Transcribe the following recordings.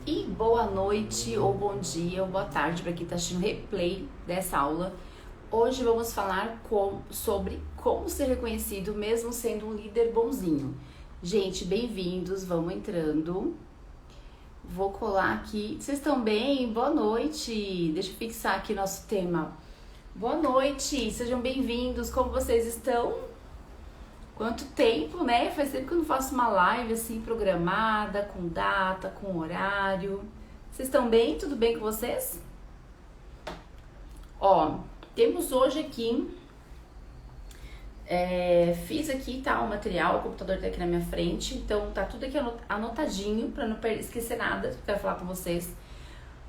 E boa noite, ou bom dia, ou boa tarde para quem está assistindo o replay dessa aula. Hoje vamos falar sobre como ser reconhecido mesmo sendo um líder bonzinho. Gente, bem-vindos, vamos entrando. Vou colar aqui. Vocês estão bem? Boa noite. Deixa eu fixar aqui nosso tema. Boa noite, sejam bem-vindos. Como vocês estão? Quanto tempo, né? Faz tempo que eu não faço uma live assim programada, com data, com horário. Vocês estão bem? Tudo bem com vocês? Ó, temos hoje aqui, fiz aqui, tá, o material, o computador tá aqui na minha frente, então tá tudo aqui anotadinho pra não esquecer nada que eu quero falar com vocês.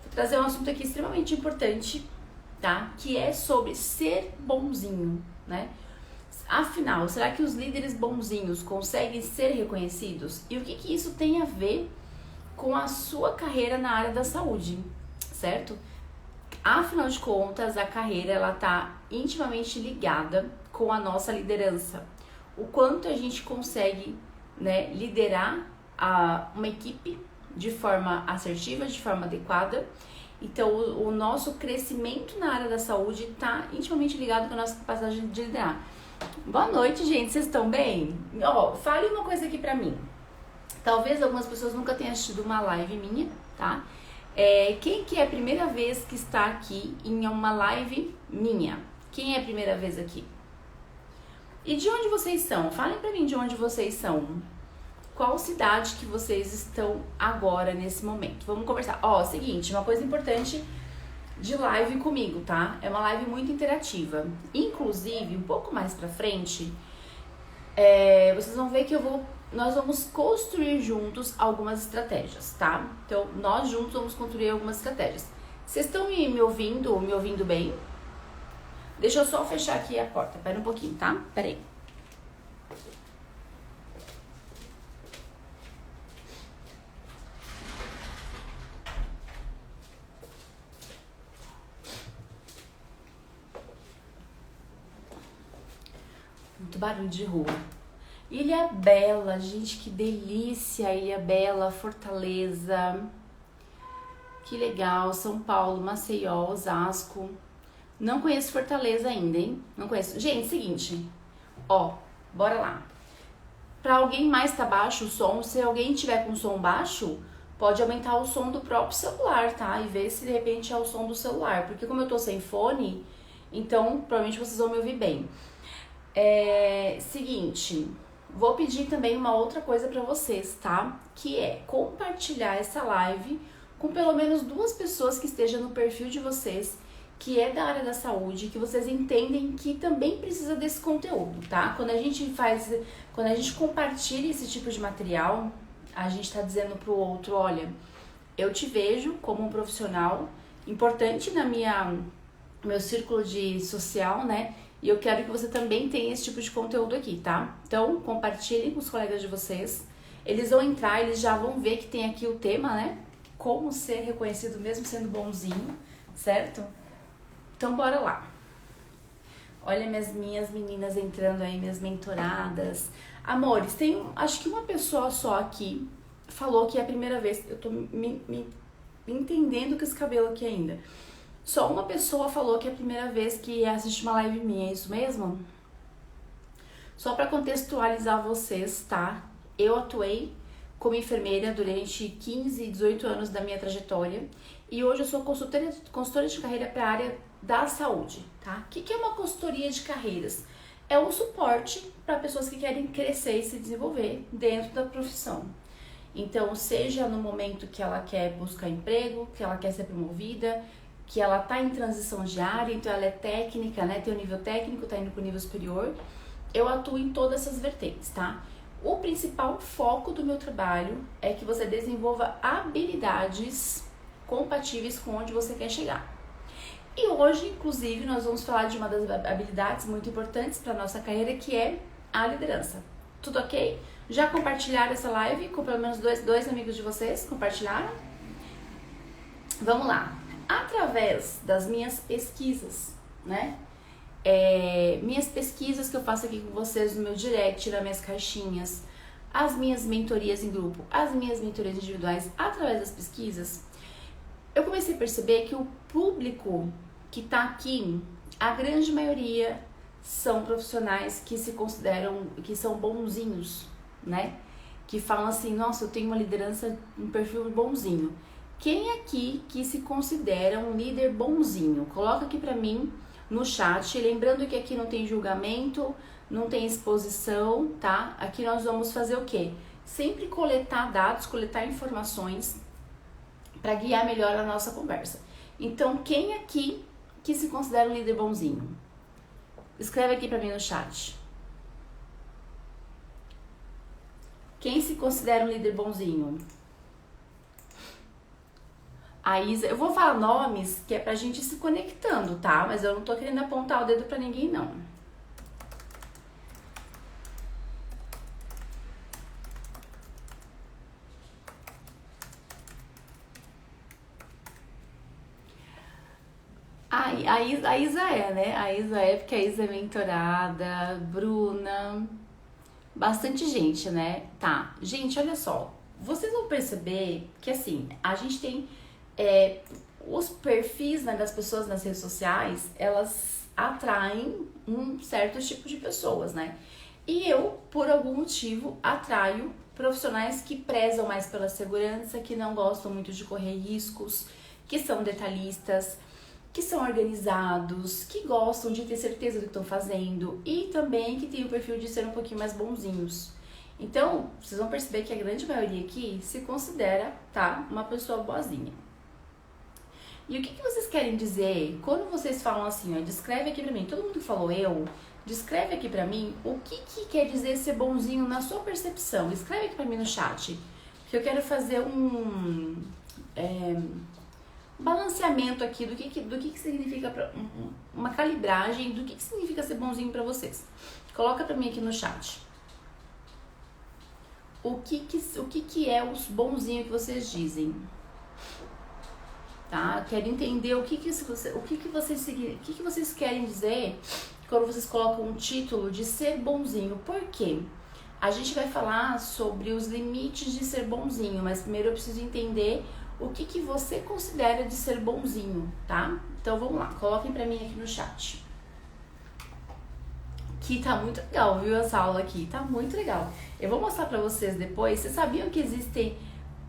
Vou trazer um assunto aqui extremamente importante, tá? Que é sobre ser bonzinho, né? Afinal, será que os líderes bonzinhos conseguem ser reconhecidos? E o que isso tem a ver com a sua carreira na área da saúde, certo? Afinal de contas, a carreira ela tá intimamente ligada com a nossa liderança. O quanto a gente consegue, né, liderar uma equipe de forma assertiva, de forma adequada. Então, o nosso crescimento na área da saúde está intimamente ligado com a nossa capacidade de liderar. Boa noite, gente. Vocês estão bem? Ó, fale uma coisa aqui pra mim. Talvez algumas pessoas nunca tenham assistido uma live minha, tá? Quem que é a primeira vez que está aqui em uma live minha? Quem é a primeira vez aqui? E de onde vocês são? Falem pra mim de onde vocês são. Qual cidade que vocês estão agora, nesse momento? Vamos conversar. Ó, seguinte, uma coisa importante de live comigo, tá? É uma live muito interativa. Inclusive, um pouco mais pra frente, vocês vão ver que nós vamos construir juntos algumas estratégias, tá? Então, nós juntos vamos construir algumas estratégias. Vocês estão me ouvindo bem? Deixa eu só fechar aqui a porta. Pera um pouquinho, tá? Pera aí. Muito barulho de rua. Ilha Bela, gente, que delícia, Ilha Bela, Fortaleza, que legal, São Paulo, Maceió, Osasco. Não conheço Fortaleza ainda, hein? Não conheço. Gente, seguinte, ó, bora lá. Pra alguém mais tá baixo o som, se alguém tiver com som baixo, pode aumentar o som do próprio celular, tá? E ver se de repente é o som do celular, porque como eu tô sem fone, então provavelmente vocês vão me ouvir bem. Seguinte, vou pedir também uma outra coisa pra vocês, tá? Que é compartilhar essa live com pelo menos 2 pessoas que estejam no perfil de vocês, que é da área da saúde, que vocês entendem que também precisa desse conteúdo, tá? Quando a gente compartilha esse tipo de material, a gente tá dizendo pro outro, olha, eu te vejo como um profissional importante no meu círculo social, né? E eu quero que você também tenha esse tipo de conteúdo aqui, tá? Então, compartilhem com os colegas de vocês. Eles vão entrar, eles já vão ver que tem aqui o tema, né? Como ser reconhecido mesmo sendo bonzinho, certo? Então, bora lá. Olha minhas meninas entrando aí, minhas mentoradas. Amores, tem acho que uma pessoa só aqui falou que é a primeira vez. Eu tô me entendendo com esse cabelo aqui ainda. Só uma pessoa falou que é a primeira vez que assiste uma live minha, é isso mesmo? Só para contextualizar vocês, tá? Eu atuei como enfermeira durante 15 e 18 anos da minha trajetória e hoje eu sou consultora de carreira para a área da saúde, tá? O que é uma consultoria de carreiras? É um suporte para pessoas que querem crescer e se desenvolver dentro da profissão. Então, seja no momento que ela quer buscar emprego, que ela quer ser promovida, que ela tá em transição de área, então ela é técnica, né? Tem o nível técnico, tá indo pro nível superior. Eu atuo em todas essas vertentes, tá? O principal foco do meu trabalho é que você desenvolva habilidades compatíveis com onde você quer chegar. E hoje, inclusive, nós vamos falar de uma das habilidades muito importantes para nossa carreira, que é a liderança. Tudo ok? Já compartilharam essa live com pelo menos dois amigos de vocês? Compartilharam? Vamos lá. Através das minhas pesquisas, né? Minhas pesquisas que eu faço aqui com vocês no meu direct, nas minhas caixinhas, as minhas mentorias em grupo, as minhas mentorias individuais, através das pesquisas, eu comecei a perceber que o público que está aqui, a grande maioria são profissionais que se consideram, que são bonzinhos, né? Que falam assim, nossa, eu tenho uma liderança, um perfil bonzinho. Quem aqui que se considera um líder bonzinho? Coloca aqui pra mim no chat, lembrando que aqui não tem julgamento, não tem exposição, tá? Aqui nós vamos fazer o quê? Sempre coletar dados, coletar informações para guiar melhor a nossa conversa. Então, quem aqui que se considera um líder bonzinho? Escreve aqui pra mim no chat. Quem se considera um líder bonzinho? A Isa, eu vou falar nomes que é pra gente ir se conectando, tá? Mas eu não tô querendo apontar o dedo pra ninguém, não. A Isa é, né? A Isa é porque a Isa é mentorada, Bruna, bastante gente, né? Tá, gente, olha só. Vocês vão perceber que, assim, a gente tem os perfis, né, das pessoas nas redes sociais, elas atraem um certo tipo de pessoas, né? E eu, por algum motivo, atraio profissionais que prezam mais pela segurança, que não gostam muito de correr riscos, que são detalhistas, que são organizados, que gostam de ter certeza do que estão fazendo e também que tem o perfil de ser um pouquinho mais bonzinhos. Então, vocês vão perceber que a grande maioria aqui se considera, tá, uma pessoa boazinha. E o que vocês querem dizer quando vocês falam assim, ó, descreve aqui pra mim, todo mundo que falou eu, descreve aqui pra mim o que quer dizer ser bonzinho na sua percepção. Escreve aqui pra mim no chat, que eu quero fazer um balanceamento aqui do que significa, uma calibragem do que significa ser bonzinho pra vocês. Coloca pra mim aqui no chat. O que é os bonzinhos que vocês dizem? Tá? Quero entender o que vocês querem dizer quando vocês colocam um título de ser bonzinho. Por quê? A gente vai falar sobre os limites de ser bonzinho, mas primeiro eu preciso entender o que você considera de ser bonzinho, tá? Então vamos lá, coloquem pra mim aqui no chat. Que tá muito legal, viu, essa aula aqui, tá muito legal. Eu vou mostrar pra vocês depois. Vocês sabiam que existem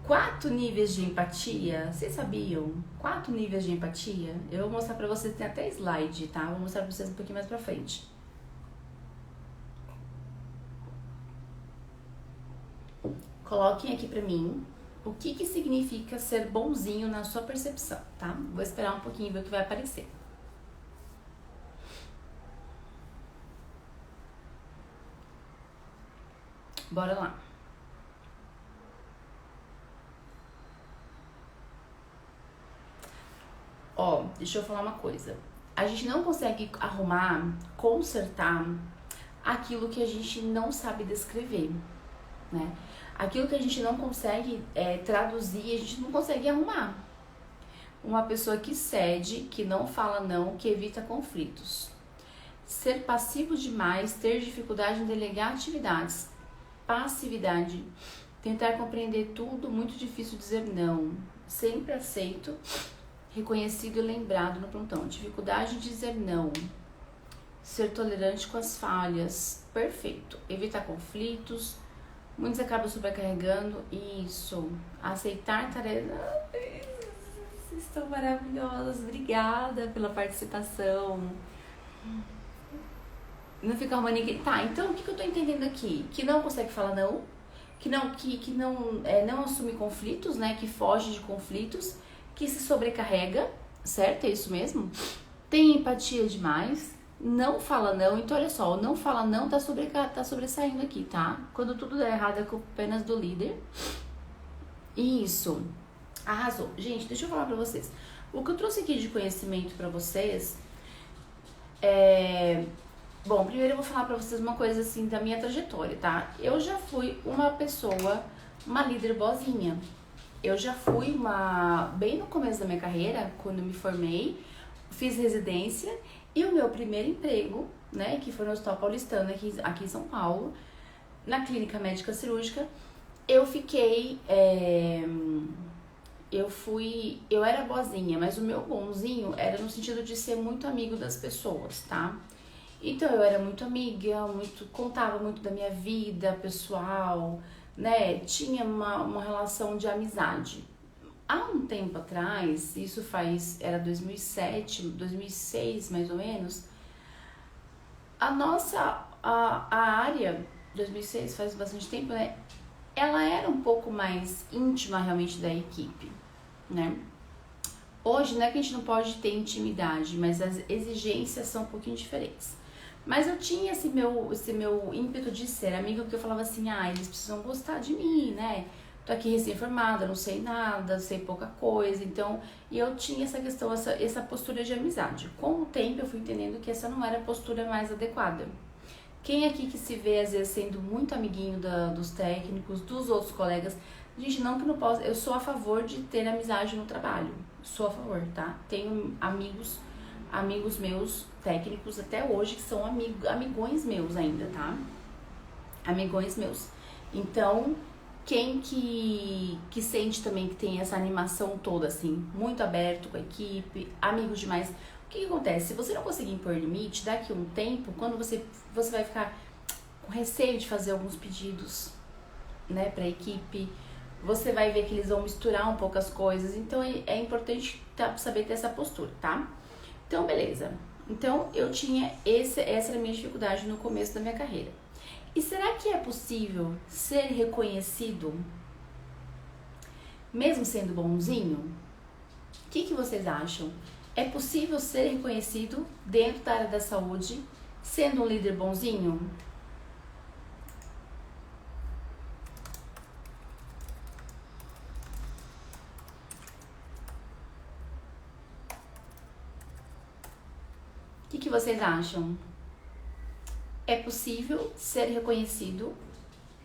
4 níveis de empatia? Vocês sabiam? 4 níveis de empatia? Eu vou mostrar pra vocês, tem até slide, tá? Vou mostrar pra vocês um pouquinho mais pra frente. Coloquem aqui pra mim o que significa ser bonzinho na sua percepção, tá? Vou esperar um pouquinho e ver o que vai aparecer. Bora lá. Ó, deixa eu falar uma coisa. A gente não consegue arrumar, consertar aquilo que a gente não sabe descrever, né? Aquilo que a gente não consegue traduzir, a gente não consegue arrumar. Uma pessoa que cede, que não fala não, que evita conflitos. Ser passivo demais, ter dificuldade em delegar atividades. Passividade. Tentar compreender tudo, muito difícil dizer não. Sempre aceito, reconhecido e lembrado no plantão. Dificuldade de dizer não. Ser tolerante com as falhas. Perfeito. Evitar conflitos. Muitos acabam sobrecarregando. Isso. Aceitar tarefas. Vocês estão maravilhosas. Obrigada pela participação. Não fica arrumando ninguém. Tá, então o que eu tô entendendo aqui? Que não consegue falar não. Que não assume conflitos, né? Que foge de conflitos. Que se sobrecarrega. Certo? É isso mesmo? Tem empatia demais. Não fala não, então olha só, o não fala não tá sobressaindo aqui, tá? Quando tudo der errado é culpa apenas do líder. Isso, arrasou. Gente, deixa eu falar pra vocês. O que eu trouxe aqui de conhecimento pra vocês Bom, primeiro eu vou falar pra vocês uma coisa assim da minha trajetória, tá? Eu já fui uma pessoa, uma líder boazinha. Eu já fui bem no começo da minha carreira, quando eu me formei, fiz residência e o meu primeiro emprego, né, que foi no Hospital Paulistano aqui em São Paulo, na clínica médica cirúrgica, eu fiquei, eu era boazinha, mas o meu bonzinho era no sentido de ser muito amigo das pessoas, tá? Então eu era muito amiga, contava muito da minha vida pessoal, né? Tinha uma relação de amizade. Há um tempo atrás, era 2007, 2006 mais ou menos, a área, 2006 faz bastante tempo, né? Ela era um pouco mais íntima realmente da equipe, né? Hoje não é que a gente não pode ter intimidade, mas as exigências são um pouquinho diferentes. Mas eu tinha esse meu ímpeto de ser amiga, porque eu falava assim, eles precisam gostar de mim, né? Tô aqui recém-formada, não sei nada, sei pouca coisa, então... E eu tinha essa questão, essa postura de amizade. Com o tempo eu fui entendendo que essa não era a postura mais adequada. Quem aqui que se vê, às vezes, sendo muito amiguinho dos técnicos, dos outros colegas, gente, não que não possa, eu sou a favor de ter amizade no trabalho, sou a favor, tá? Tenho amigos meus, técnicos, até hoje, que são amigões meus ainda, tá? Amigões meus. Então, quem que sente também que tem essa animação toda, assim, muito aberto com a equipe, amigos demais... O que acontece? Se você não conseguir impor limite, daqui a um tempo, quando você vai ficar com receio de fazer alguns pedidos, né, pra equipe, você vai ver que eles vão misturar um pouco as coisas, então é importante saber ter essa postura, tá? Então, beleza. Então, eu tinha essa era a minha dificuldade no começo da minha carreira. E será que é possível ser reconhecido, mesmo sendo bonzinho? O que vocês acham? É possível ser reconhecido dentro da área da saúde, sendo um líder bonzinho? O que vocês acham? É possível ser reconhecido,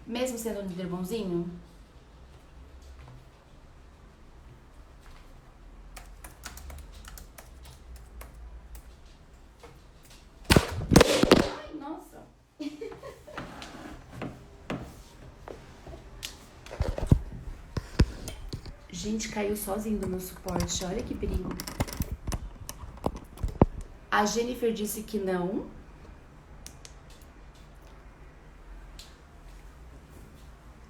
mesmo sendo um líder bonzinho? Gente, caiu sozinho do meu suporte. Olha que perigo. A Jennifer disse que não.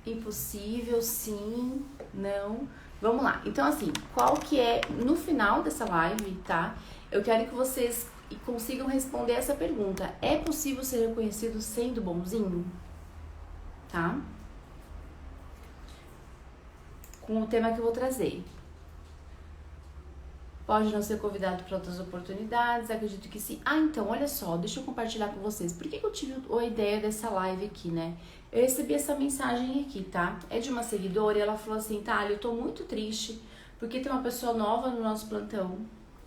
Impossível, sim, não. Vamos lá. Então, assim, qual que é... No final dessa live, tá? Eu quero que vocês consigam responder essa pergunta. É possível ser reconhecido sendo bonzinho? Tá? Com o tema que eu vou trazer. Pode não ser convidado para outras oportunidades, acredito que sim. Então, olha só, deixa eu compartilhar com vocês. Por que eu tive a ideia dessa live aqui, né? Eu recebi essa mensagem aqui, tá? É de uma seguidora e ela falou assim, Thalia, eu tô muito triste porque tem uma pessoa nova no nosso plantão.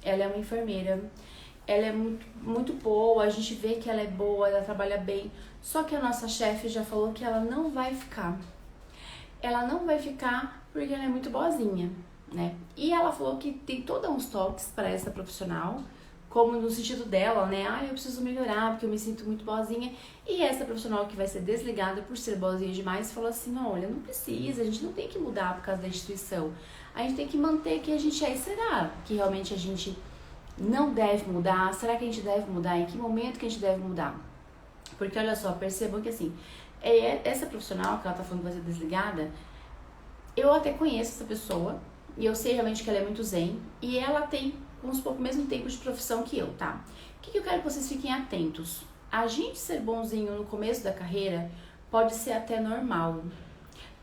Ela é uma enfermeira. Ela é muito boa, a gente vê que ela é boa, ela trabalha bem. Só que a nossa chefe já falou que ela não vai ficar. Ela não vai ficar porque ela é muito boazinha, né? E ela falou que tem todos uns toques para essa profissional, como no sentido dela, né? Eu preciso melhorar porque eu me sinto muito boazinha. E essa profissional que vai ser desligada por ser boazinha demais falou assim, olha, não precisa, a gente não tem que mudar por causa da instituição. A gente tem que manter quem a gente é. E será que realmente a gente não deve mudar? Será que a gente deve mudar? Em que momento que a gente deve mudar? Porque olha só, percebam que assim, essa profissional que ela tá falando que vai ser desligada, eu até conheço essa pessoa e eu sei realmente que ela é muito zen e ela tem uns pouco o mesmo tempo de profissão que eu, tá? O que eu quero que vocês fiquem atentos? A gente ser bonzinho no começo da carreira pode ser até normal.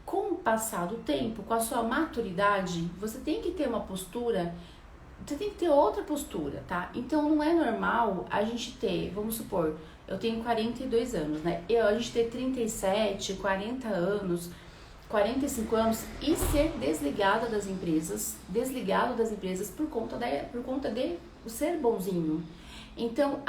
Com o passar do tempo, com a sua maturidade, você tem que ter uma postura, você tem que ter outra postura, tá? Então não é normal a gente ter, vamos supor, eu tenho 42 anos, né? A gente ter 37, 40 anos, 45 anos e ser desligado das empresas por conta de ser bonzinho. Então,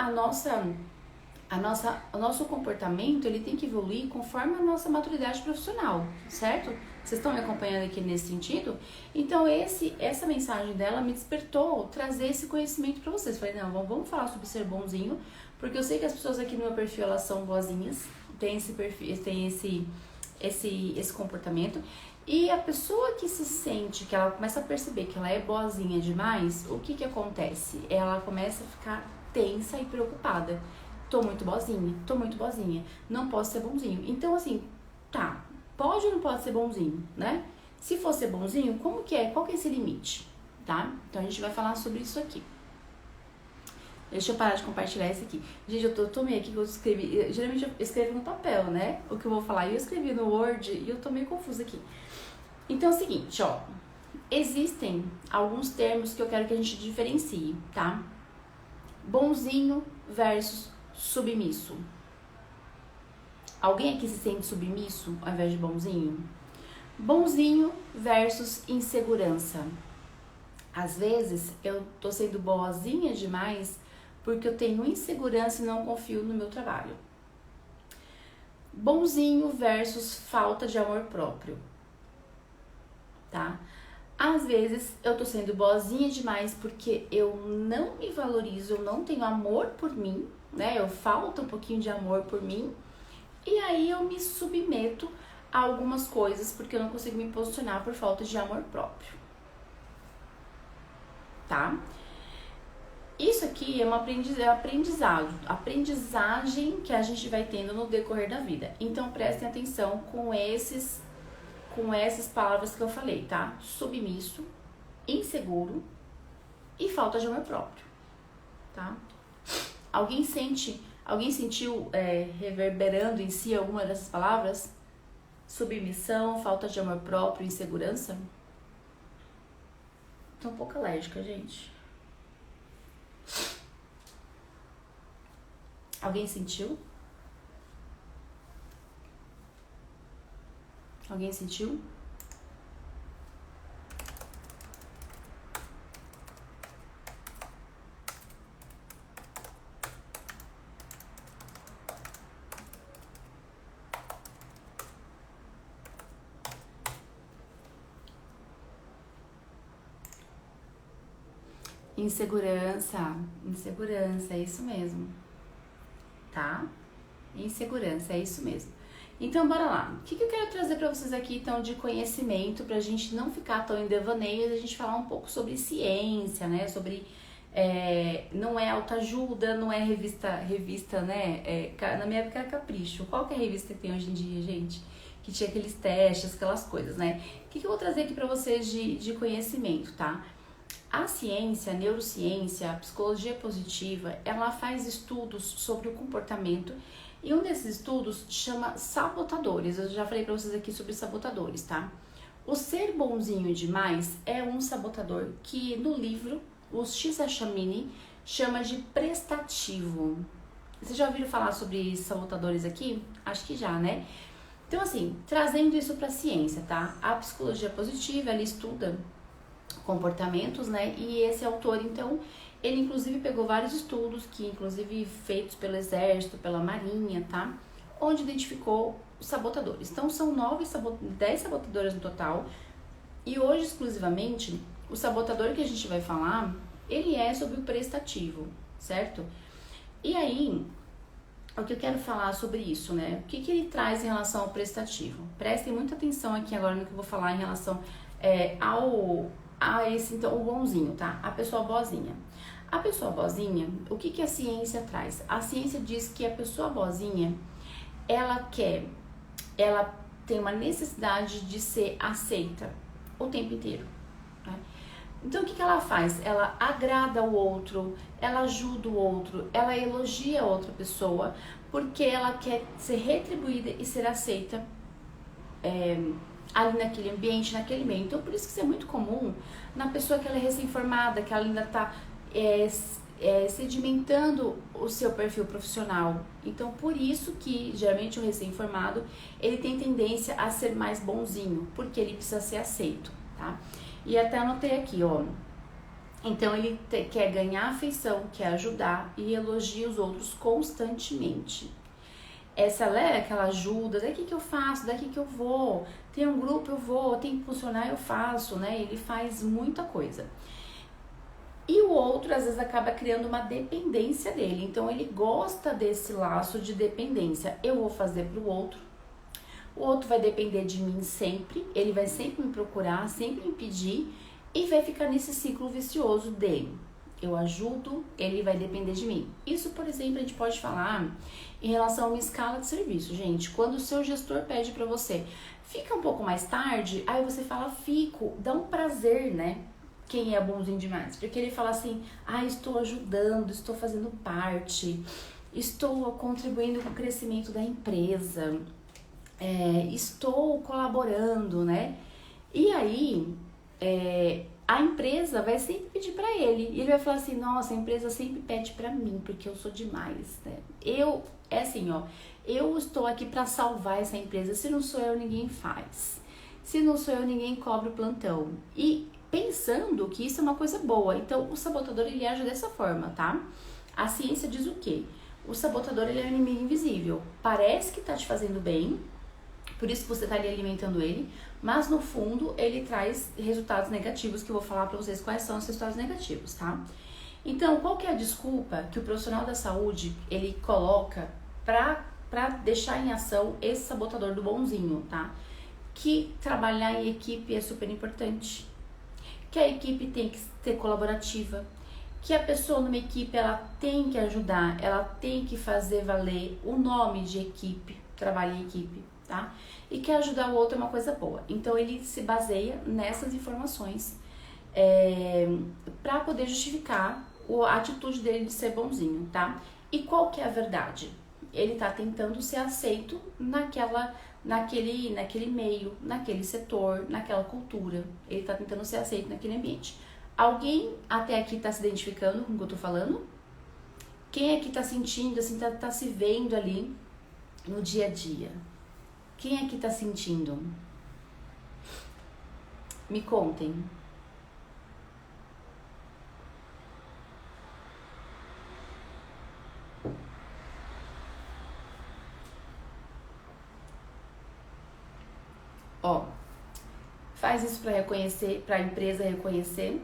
o nosso comportamento, ele tem que evoluir conforme a nossa maturidade profissional, certo? Vocês estão me acompanhando aqui nesse sentido? Então, essa mensagem dela me despertou trazer esse conhecimento para vocês. Falei, não, vamos falar sobre ser bonzinho, porque eu sei que as pessoas aqui no meu perfil, elas são boazinhas, tem esse perfil, tem esse comportamento. E a pessoa que se sente, que ela começa a perceber que ela é boazinha demais, o que acontece? Ela começa a ficar tensa e preocupada. Tô muito boazinha, não posso ser bonzinho. Então, assim, tá, pode ou não pode ser bonzinho, né? Se for ser bonzinho, como que é? Qual que é esse limite, tá? Então, a gente vai falar sobre isso aqui. Deixa eu parar de compartilhar isso aqui. Gente, eu tô meio aqui que eu escrevi. Geralmente eu escrevo no papel, né? O que eu vou falar. Eu escrevi no Word e eu tô meio confusa aqui. Então é o seguinte, ó. Existem alguns termos que eu quero que a gente diferencie, tá? Bonzinho versus submisso. Alguém aqui se sente submisso ao invés de bonzinho? Bonzinho versus insegurança. Às vezes eu tô sendo boazinha demais porque eu tenho insegurança e não confio no meu trabalho. Bonzinho versus falta de amor próprio, tá? Às vezes eu tô sendo boazinha demais porque eu não me valorizo, eu não tenho amor por mim, né? Eu falto um pouquinho de amor por mim e aí eu me submeto a algumas coisas porque eu não consigo me posicionar por falta de amor próprio, tá? Isso aqui é um aprendizagem que a gente vai tendo no decorrer da vida. Então prestem atenção com essas palavras que eu falei, tá? Submisso, inseguro e falta de amor próprio, tá? Alguém sentiu reverberando em si alguma dessas palavras? Submissão, falta de amor próprio, insegurança? Tô um pouco alérgica, gente. Alguém sentiu? Alguém sentiu? Insegurança, é isso mesmo, tá? Insegurança, é isso mesmo. Então, bora lá. O que eu quero trazer pra vocês aqui, então, de conhecimento, pra gente não ficar tão em devaneio e a gente falar um pouco sobre ciência, né? Sobre, não é autoajuda, não é revista, né? Na minha época era Capricho. Qual que é a revista que tem hoje em dia, gente? Que tinha aqueles testes, aquelas coisas, né? O que eu vou trazer aqui pra vocês de conhecimento, tá? A ciência, a neurociência, a psicologia positiva, ela faz estudos sobre o comportamento e um desses estudos chama sabotadores. Eu já falei pra vocês aqui sobre sabotadores, tá? O ser bonzinho demais é um sabotador que no livro, o Csikszentmihalyi chama de prestativo. Vocês já ouviram falar sobre sabotadores aqui? Acho que já, né? Então assim, trazendo isso pra ciência, tá? A psicologia positiva, ela estuda comportamentos, né? E esse autor, então, ele inclusive pegou vários estudos, que inclusive feitos pelo Exército, pela Marinha, tá? Onde identificou os sabotadores. Então, são 10 sabotadores no total. E hoje, exclusivamente, o sabotador que a gente vai falar, ele é sobre o prestativo, certo? E aí, o que eu quero falar sobre isso, né? O que ele traz em relação ao prestativo? Prestem muita atenção aqui agora no que eu vou falar em relação esse, então, o bonzinho, tá? A pessoa boazinha. A pessoa boazinha, o que a ciência traz? A ciência diz que a pessoa boazinha, ela tem uma necessidade de ser aceita o tempo inteiro, né? Então, o que ela faz? Ela agrada o outro, ela ajuda o outro, ela elogia a outra pessoa, porque ela quer ser retribuída e ser aceita ali naquele ambiente, naquele meio. Então, por isso que isso é muito comum na pessoa que ela é recém-formada, que ela ainda está sedimentando o seu perfil profissional. Então, por isso que, geralmente, o recém-formado, ele tem tendência a ser mais bonzinho, porque ele precisa ser aceito, tá? E até anotei aqui, ó. Então, ele quer ganhar afeição, quer ajudar e elogia os outros constantemente. Essa galera que ela ajuda, daqui que eu faço, daqui que eu vou, tem um grupo eu vou, tem que funcionar eu faço, né? Ele faz muita coisa. E o outro, às vezes, acaba criando uma dependência dele. Então, ele gosta desse laço de dependência. Eu vou fazer pro outro. O outro vai depender de mim sempre. Ele vai sempre me procurar, sempre me pedir. E vai ficar nesse ciclo vicioso dele. Eu ajudo, ele vai depender de mim. Isso, por exemplo, a gente pode falar em relação a uma escala de serviço, gente. Quando o seu gestor pede pra você, fica um pouco mais tarde, aí você fala, fico. Dá um prazer, né? Quem é bonzinho demais. Porque ele fala assim, estou ajudando, estou fazendo parte, estou contribuindo com o crescimento da empresa, estou colaborando, né? E aí, a empresa vai sempre pedir pra ele. E ele vai falar assim, nossa, a empresa sempre pede pra mim, porque eu sou demais, né? É assim, ó, eu estou aqui pra salvar essa empresa. Se não sou eu, ninguém faz. Se não sou eu, ninguém cobra o plantão. E pensando que isso é uma coisa boa. Então, o sabotador, ele age dessa forma, tá? A ciência diz o quê? O sabotador, ele é um inimigo invisível. Parece que tá te fazendo bem, por isso que você tá ali alimentando ele, mas no fundo, ele traz resultados negativos, que eu vou falar pra vocês quais são os resultados negativos, tá? Então, qual que é a desculpa que o profissional da saúde, ele coloca pra deixar em ação esse sabotador do bonzinho, tá? Que trabalhar em equipe é super importante, que a equipe tem que ser colaborativa, que a pessoa numa equipe, ela tem que ajudar, ela tem que fazer valer o nome de equipe, trabalho em equipe, tá? E que ajudar o outro é uma coisa boa. Então, ele se baseia nessas informações para poder justificar a atitude dele de ser bonzinho, tá? E qual que é a verdade? Ele tá tentando ser aceito naquele meio, naquele setor, naquela cultura. Ele tá tentando ser aceito naquele ambiente. Alguém até aqui tá se identificando com o que eu tô falando? Quem aqui tá sentindo, assim, tá se vendo ali no dia a dia? Quem aqui tá sentindo? Me contem. Ó, faz isso para reconhecer, para a empresa reconhecer,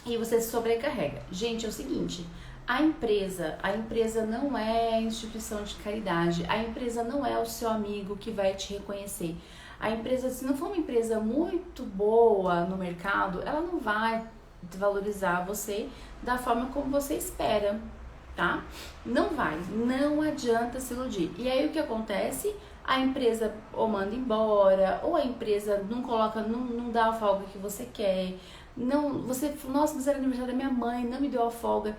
e você se sobrecarrega. Gente, é o seguinte, a empresa não é instituição de caridade, a empresa não é o seu amigo que vai te reconhecer. A empresa, se não for uma empresa muito boa no mercado, ela não vai valorizar você da forma como você espera, tá? Não vai, não adianta se iludir. E aí o que acontece? A empresa ou manda embora, ou a empresa não coloca, não dá a folga que você quer. Não, você, nossa, mas era aniversário da minha mãe, não me deu a folga.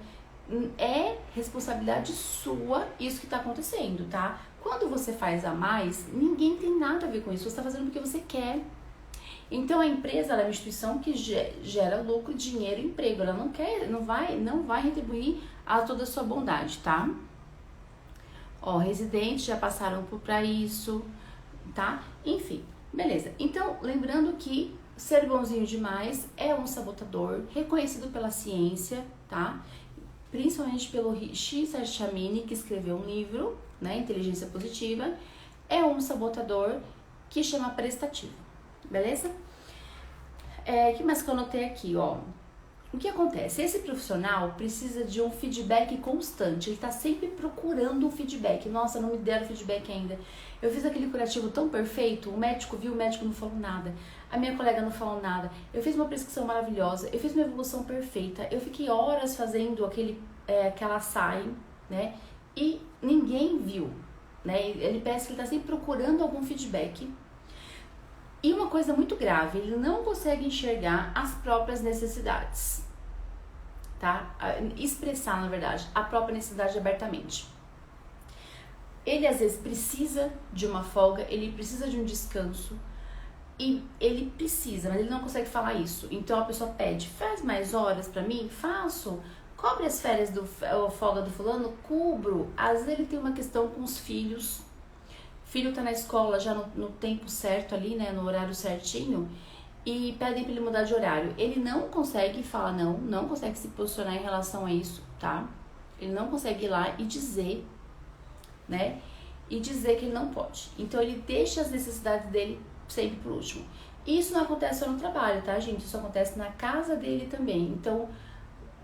É responsabilidade sua isso que tá acontecendo, tá? Quando você faz a mais, ninguém tem nada a ver com isso, você tá fazendo porque você quer. Então a empresa, ela é uma instituição que gera lucro, dinheiro e emprego. Ela não quer, não vai retribuir a toda a sua bondade, tá? Ó, residentes já passaram pra isso, tá? Enfim, beleza. Então, lembrando que ser bonzinho demais é um sabotador reconhecido pela ciência, tá? Principalmente pelo Cesar Chamini, que escreveu um livro, né, Inteligência Positiva. É um sabotador que chama prestativo, beleza? Que mais que eu anotei aqui, ó? O que acontece? Esse profissional precisa de um feedback constante, ele tá sempre procurando um feedback. Nossa, não me deram feedback ainda. Eu fiz aquele curativo tão perfeito, o médico viu, o médico não falou nada. A minha colega não falou nada. Eu fiz uma prescrição maravilhosa, eu fiz uma evolução perfeita. Eu fiquei horas fazendo aquela SAI, né? E ninguém viu, né? Ele parece que ele tá sempre procurando algum feedback. E uma coisa muito grave, ele não consegue enxergar as próprias necessidades, tá? Expressar, na verdade, a própria necessidade abertamente. Ele às vezes precisa de uma folga, ele precisa de um descanso, e ele precisa, mas ele não consegue falar isso. Então a pessoa pede, faz mais horas pra mim? Faço. Cobre as férias a folga do fulano? Cubro. Às vezes ele tem uma questão com os filhos. Filho tá na escola já no tempo certo ali, né, no horário certinho, e pedem pra ele mudar de horário. Ele não consegue falar não consegue se posicionar em relação a isso, tá? Ele não consegue ir lá e dizer, né, e dizer que ele não pode. Então ele deixa as necessidades dele sempre por último. Isso não acontece só no trabalho, tá, gente? Isso acontece na casa dele também. Então,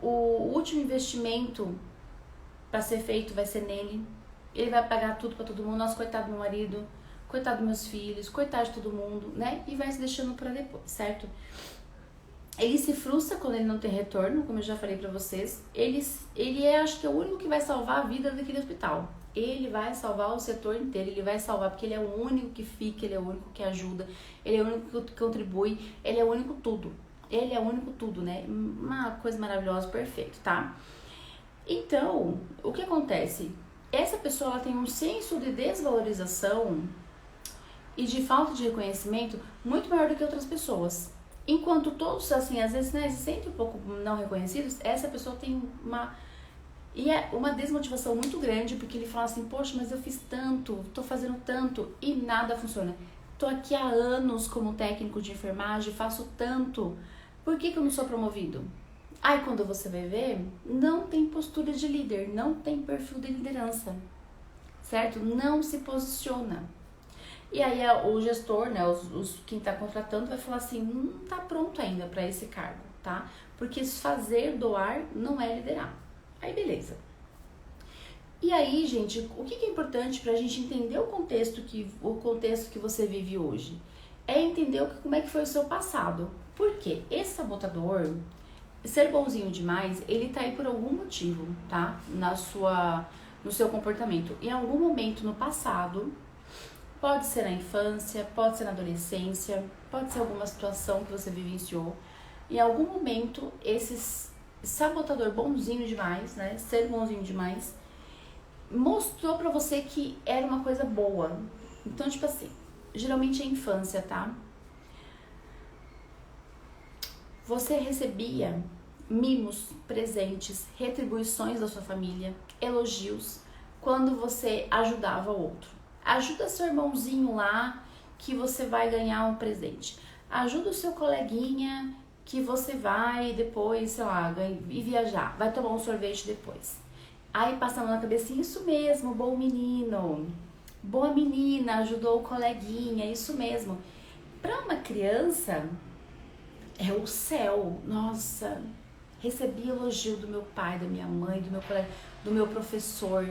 o último investimento para ser feito vai ser nele. Ele vai pagar tudo para todo mundo. Nossa, coitado do meu marido, coitado dos meus filhos, coitado de todo mundo, né? E vai se deixando para depois, certo? Ele se frustra quando ele não tem retorno, como eu já falei pra vocês. Ele é, acho que é o único que vai salvar a vida daquele hospital. Ele vai salvar o setor inteiro, ele vai salvar porque ele é o único que fica, ele é o único que ajuda, ele é o único que contribui, ele é o único tudo. Ele é o único tudo, né? Uma coisa maravilhosa, perfeito, tá? Então, o que acontece? Essa pessoa ela tem um senso de desvalorização e de falta de reconhecimento muito maior do que outras pessoas. Enquanto todos, assim, às vezes, né, se sentem um pouco não reconhecidos, essa pessoa tem uma desmotivação muito grande, porque ele fala assim, poxa, mas eu fiz tanto, tô fazendo tanto e nada funciona. Tô aqui há anos como técnico de enfermagem, faço tanto, por que eu não sou promovido? Aí quando você vai ver, não tem postura de líder, não tem perfil de liderança, certo? Não se posiciona. E aí o gestor, né, quem está contratando vai falar assim, não está pronto ainda para esse cargo, tá? Porque fazer doar não é liderar. Aí beleza. E aí, gente, o que é importante para a gente entender o contexto que você vive hoje? É entender como é que foi o seu passado. Por quê? Esse sabotador, ser bonzinho demais, ele tá aí por algum motivo, tá? No seu comportamento. Em algum momento no passado, pode ser na infância, pode ser na adolescência, pode ser alguma situação que você vivenciou. Em algum momento, esse sabotador bonzinho demais, né? Ser bonzinho demais, mostrou pra você que era uma coisa boa. Então, tipo assim, geralmente é infância, tá? Você recebia mimos, presentes, retribuições da sua família, elogios, quando você ajudava o outro. Ajuda seu irmãozinho lá que você vai ganhar um presente. Ajuda o seu coleguinha que você vai depois, sei lá, ir viajar. Vai tomar um sorvete depois. Aí passa a mão na cabeça, isso mesmo, bom menino. Boa menina, ajudou o coleguinha, isso mesmo. Para uma criança, é o céu. Nossa, recebi elogio do meu pai, da minha mãe, do meu colega, do meu professor.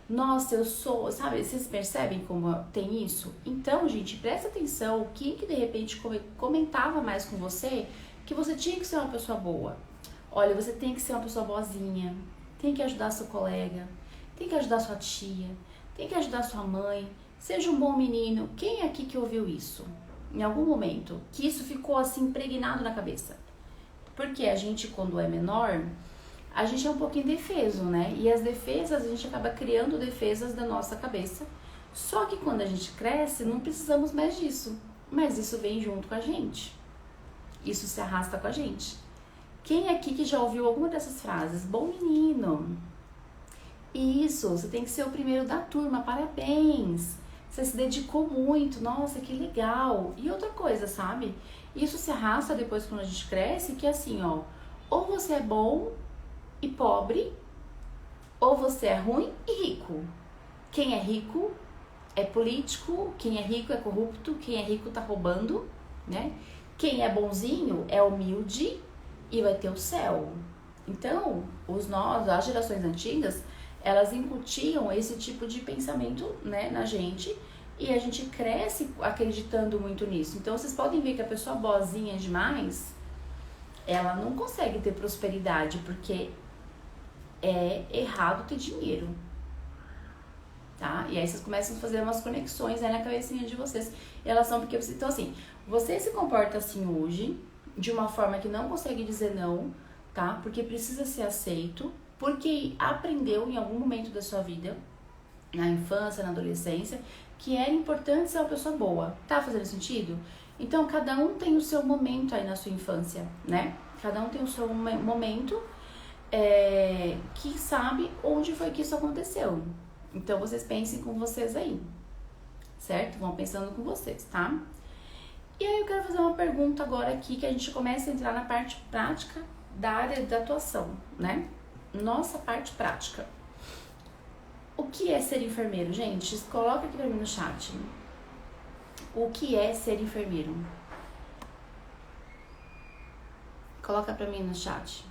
Nossa, eu sou, sabe, vocês percebem como tem isso? Então, gente, presta atenção, quem que de repente comentava mais com você que você tinha que ser uma pessoa boa. Olha, você tem que ser uma pessoa boazinha, tem que ajudar seu colega, tem que ajudar sua tia, tem que ajudar sua mãe, seja um bom menino. Quem aqui que ouviu isso? Em algum momento, que isso ficou assim impregnado na cabeça. Porque a gente, quando é menor, a gente é um pouco indefeso, né? E as defesas, a gente acaba criando defesas da nossa cabeça. Só que quando a gente cresce, não precisamos mais disso. Mas isso vem junto com a gente. Isso se arrasta com a gente. Quem aqui que já ouviu alguma dessas frases? Bom menino. Isso, você tem que ser o primeiro da turma, parabéns. Você se dedicou muito, nossa, que legal. E outra coisa, sabe? Isso se arrasta depois quando a gente cresce, que é assim, ó. Ou você é bom e pobre, ou você é ruim e rico. Quem é rico é político, quem é rico é corrupto, quem é rico tá roubando, né? Quem é bonzinho é humilde e vai ter o céu. Então, as gerações antigas, elas incutiam esse tipo de pensamento, né, na gente, e a gente cresce acreditando muito nisso. Então, vocês podem ver que a pessoa boazinha demais, ela não consegue ter prosperidade, porque é errado ter dinheiro, tá? E aí vocês começam a fazer umas conexões aí na cabecinha de vocês em relação, porque então assim, você se comporta assim hoje, de uma forma que não consegue dizer não, tá? Porque precisa ser aceito, porque aprendeu em algum momento da sua vida, na infância, na adolescência, que era importante ser uma pessoa boa. Tá fazendo sentido? Então, cada um tem o seu momento aí na sua infância, né? Cada um tem o seu momento que sabe onde foi que isso aconteceu. Então, vocês pensem com vocês aí, certo? Vão pensando com vocês, tá? E aí eu quero fazer uma pergunta agora aqui, que a gente começa a entrar na parte prática da área de atuação, né? Nossa parte prática. O que é ser enfermeiro, gente? Coloca aqui pra mim no chat. O que é ser enfermeiro? Coloca pra mim no chat.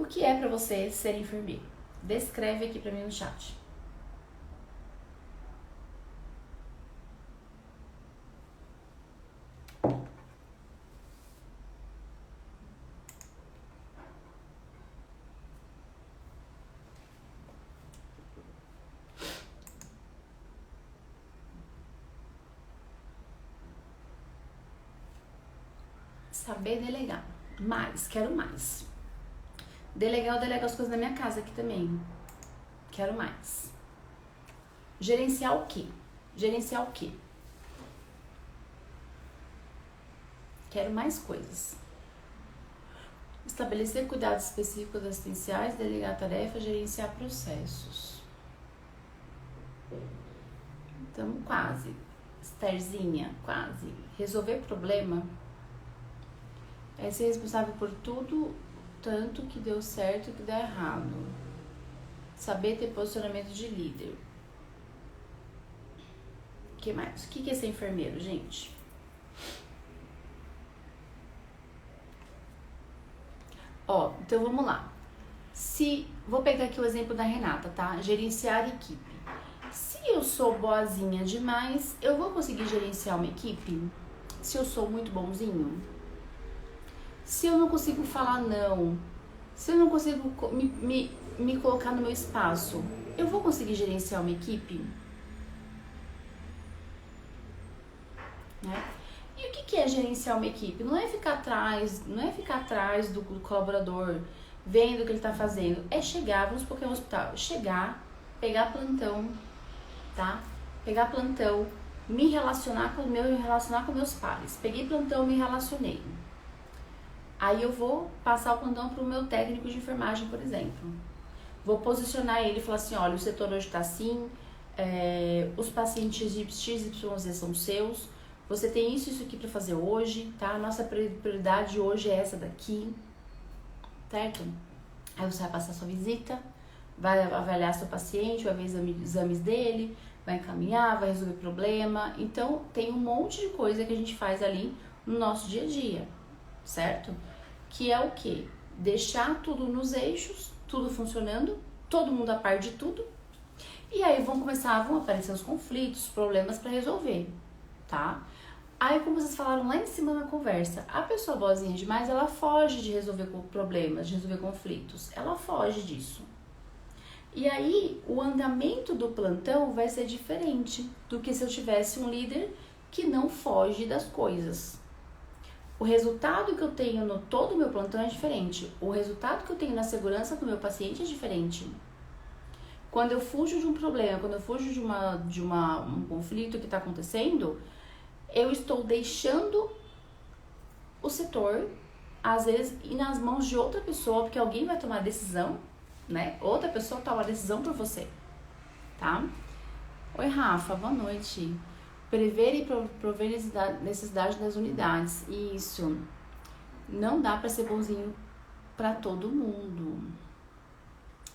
O que é para você ser enfermeiro? Descreve aqui para mim no chat. Saber delegar. Mais, quero mais. Delegar, eu delego as coisas da minha casa aqui também. Quero mais. Gerenciar o quê? Gerenciar o quê? Quero mais coisas. Estabelecer cuidados específicos assistenciais, delegar tarefas, gerenciar processos. Então, quase. Estherzinha, quase. Resolver problema é ser responsável por tudo, tanto que deu certo e que dá errado. Saber ter posicionamento de líder. O que mais? O que é ser enfermeiro, gente? Ó, então vamos lá. Vou pegar aqui o exemplo da Renata, tá? Gerenciar equipe. Se eu sou boazinha demais, eu vou conseguir gerenciar uma equipe? Se eu sou muito bonzinho? Se eu não consigo falar não, se eu não consigo me colocar no meu espaço, eu vou conseguir gerenciar uma equipe? Né? E o que é gerenciar uma equipe? Não é ficar atrás do colaborador, vendo o que ele está fazendo. É chegar, vamos supor que é um hospital, chegar, pegar plantão, tá? Pegar plantão, me relacionar com meus pares. Peguei plantão, me relacionei. Aí eu vou passar o plantão para o meu técnico de enfermagem, por exemplo. Vou posicionar ele e falar assim, olha, o setor hoje está assim, os pacientes XYZ são seus, você tem isso aqui para fazer hoje, tá? Nossa prioridade hoje é essa daqui, certo? Aí você vai passar sua visita, vai avaliar seu paciente, vai ver exames dele, vai encaminhar, vai resolver problema. Então, tem um monte de coisa que a gente faz ali no nosso dia a dia, certo? Que é o quê? Deixar tudo nos eixos, tudo funcionando, todo mundo a par de tudo. E aí vão aparecer os conflitos, os problemas para resolver, tá? Aí, como vocês falaram lá em cima na conversa, a pessoa boazinha demais, ela foge de resolver problemas, de resolver conflitos. Ela foge disso. E aí, o andamento do plantão vai ser diferente do que se eu tivesse um líder que não foge das coisas. O resultado que eu tenho no todo o meu plantão é diferente. O resultado que eu tenho na segurança do meu paciente é diferente. Quando eu fujo de um problema, quando eu fujo de um conflito que está acontecendo, eu estou deixando o setor, às vezes, ir nas mãos de outra pessoa, porque alguém vai tomar a decisão, né? Outra pessoa toma a decisão por você, tá? Oi, Rafa, boa noite. Prever e prover necessidade das unidades. Isso. Não dá para ser bonzinho para todo mundo.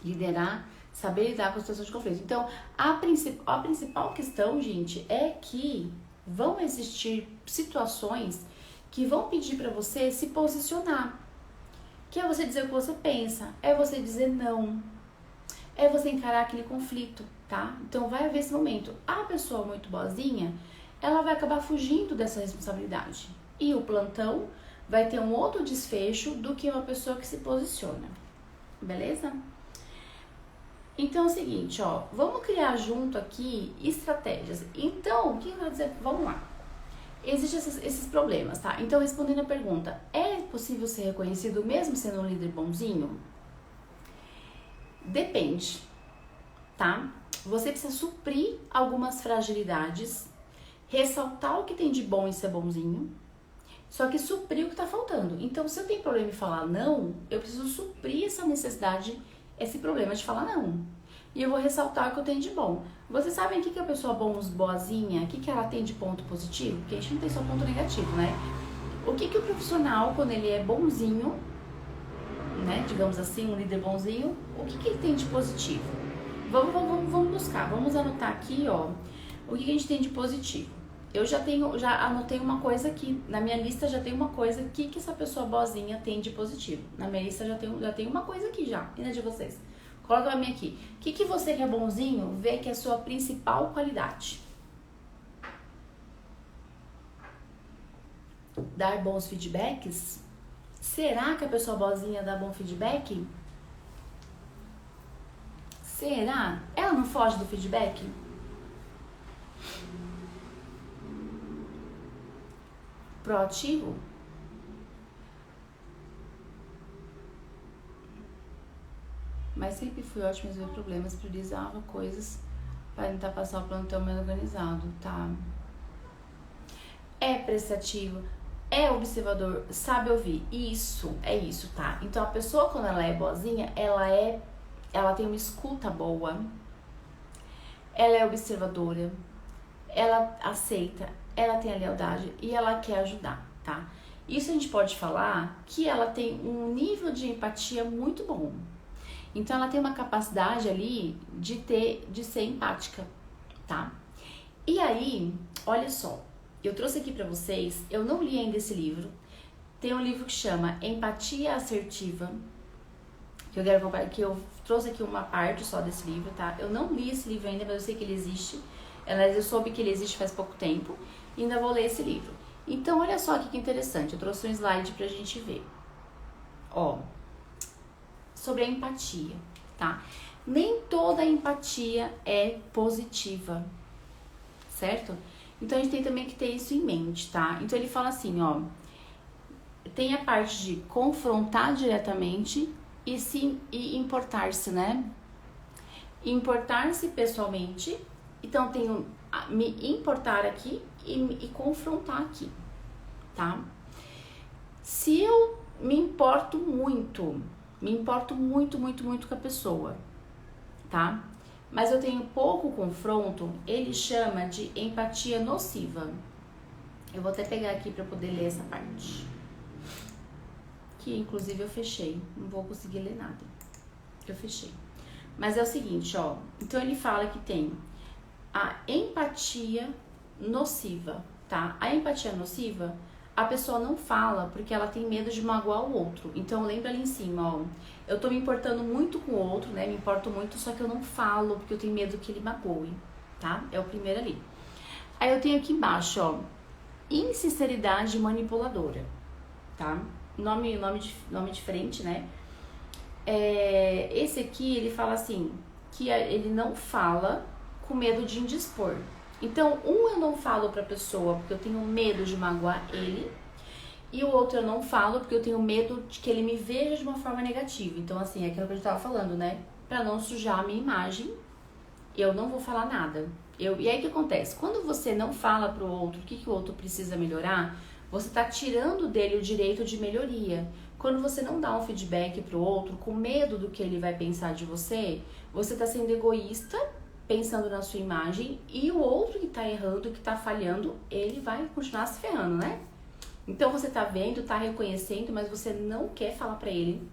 Liderar, saber lidar com a situação de conflito. Então, a principal questão, gente, é que vão existir situações que vão pedir para você se posicionar. Que é você dizer o que você pensa, é você dizer não, é você encarar aquele conflito, tá? Então vai haver esse momento. A pessoa muito boazinha, ela vai acabar fugindo dessa responsabilidade. E o plantão vai ter um outro desfecho do que uma pessoa que se posiciona. Beleza? Então é o seguinte, ó, vamos criar junto aqui estratégias. Então, o que eu vou dizer? Vamos lá. Existem esses problemas, tá? Então, respondendo a pergunta, é possível ser reconhecido mesmo sendo um líder bonzinho? Depende, tá? Você precisa suprir algumas fragilidades, ressaltar o que tem de bom em ser bonzinho, só que suprir o que tá faltando. Então, se eu tenho problema em falar não, eu preciso suprir essa necessidade, esse problema de falar não. E eu vou ressaltar o que eu tenho de bom. Vocês sabem o que a pessoa boazinha, o que ela tem de ponto positivo? Porque a gente não tem só ponto negativo, né? O que o profissional, quando ele é bonzinho, né? Digamos assim, um líder bonzinho, o que ele tem de positivo? Vamos buscar, vamos anotar aqui, ó, o que a gente tem de positivo. eu já anotei uma coisa aqui. Na minha lista já tem uma coisa que essa pessoa boazinha tem de positivo. Na minha lista já tem uma coisa aqui já. E na de vocês? Coloca pra mim aqui. O que você que é bonzinho vê que é a sua principal qualidade? Dar bons feedbacks? Será que a pessoa boazinha dá bom feedback? Será? Ela não foge do feedback? Proativo? Mas sempre fui ótima em resolver problemas, priorizava coisas para tentar passar o plantão mais organizado, tá? É prestativo, é observador, sabe ouvir. Isso, é isso, tá? Então a pessoa, quando ela é boazinha, ela tem uma escuta boa, ela é observadora, ela aceita, ela tem a lealdade e ela quer ajudar, tá? Isso a gente pode falar que ela tem um nível de empatia muito bom. Então ela tem uma capacidade ali de ser empática, tá? E aí, olha só, eu trouxe aqui pra vocês, eu não li ainda esse livro. Tem um livro que chama Empatia Assertiva, que eu quero compartilhar, que eu trouxe aqui uma parte só desse livro, tá? Eu não li esse livro ainda, mas eu sei que ele existe. Eu soube que ele existe faz pouco tempo e ainda vou ler esse livro. Então, olha só que interessante, eu trouxe um slide pra gente ver. Ó, sobre a empatia, tá? Nem toda empatia é positiva, certo? Então, a gente tem também que ter isso em mente, tá? Então, ele fala assim, ó, tem a parte de confrontar diretamente e importar-se, né? Importar-se pessoalmente. Então, tenho me importar aqui e confrontar aqui, tá? Se eu me importo muito com a pessoa, tá? Mas eu tenho pouco confronto, ele chama de empatia nociva. Eu vou até pegar aqui para poder ler essa parte. Que inclusive eu fechei, não vou conseguir ler nada. Eu fechei. Mas é o seguinte, ó. Então ele fala que tem a empatia nociva, tá? A empatia nociva, a pessoa não fala porque ela tem medo de magoar o outro. Então lembra ali em cima, ó. Eu tô me importando muito com o outro, né? Me importo muito, só que eu não falo porque eu tenho medo que ele magoe, tá? É o primeiro ali. Aí eu tenho aqui embaixo, ó. Insinceridade manipuladora, tá? Nome diferente, né? Esse aqui, ele fala assim, que ele não fala com medo de indispor. Então, eu não falo pra pessoa porque eu tenho medo de magoar ele, e o outro eu não falo porque eu tenho medo de que ele me veja de uma forma negativa. Então, assim, é aquilo que a gente tava falando, né? Pra não sujar a minha imagem, eu não vou falar nada. E aí o que acontece? Quando você não fala pro outro o que o outro precisa melhorar, você tá tirando dele o direito de melhoria. Quando você não dá um feedback pro outro com medo do que ele vai pensar de você, você tá sendo egoísta, pensando na sua imagem, e o outro que tá errando, que tá falhando, ele vai continuar se ferrando, né? Então você tá vendo, tá reconhecendo, mas você não quer falar pra ele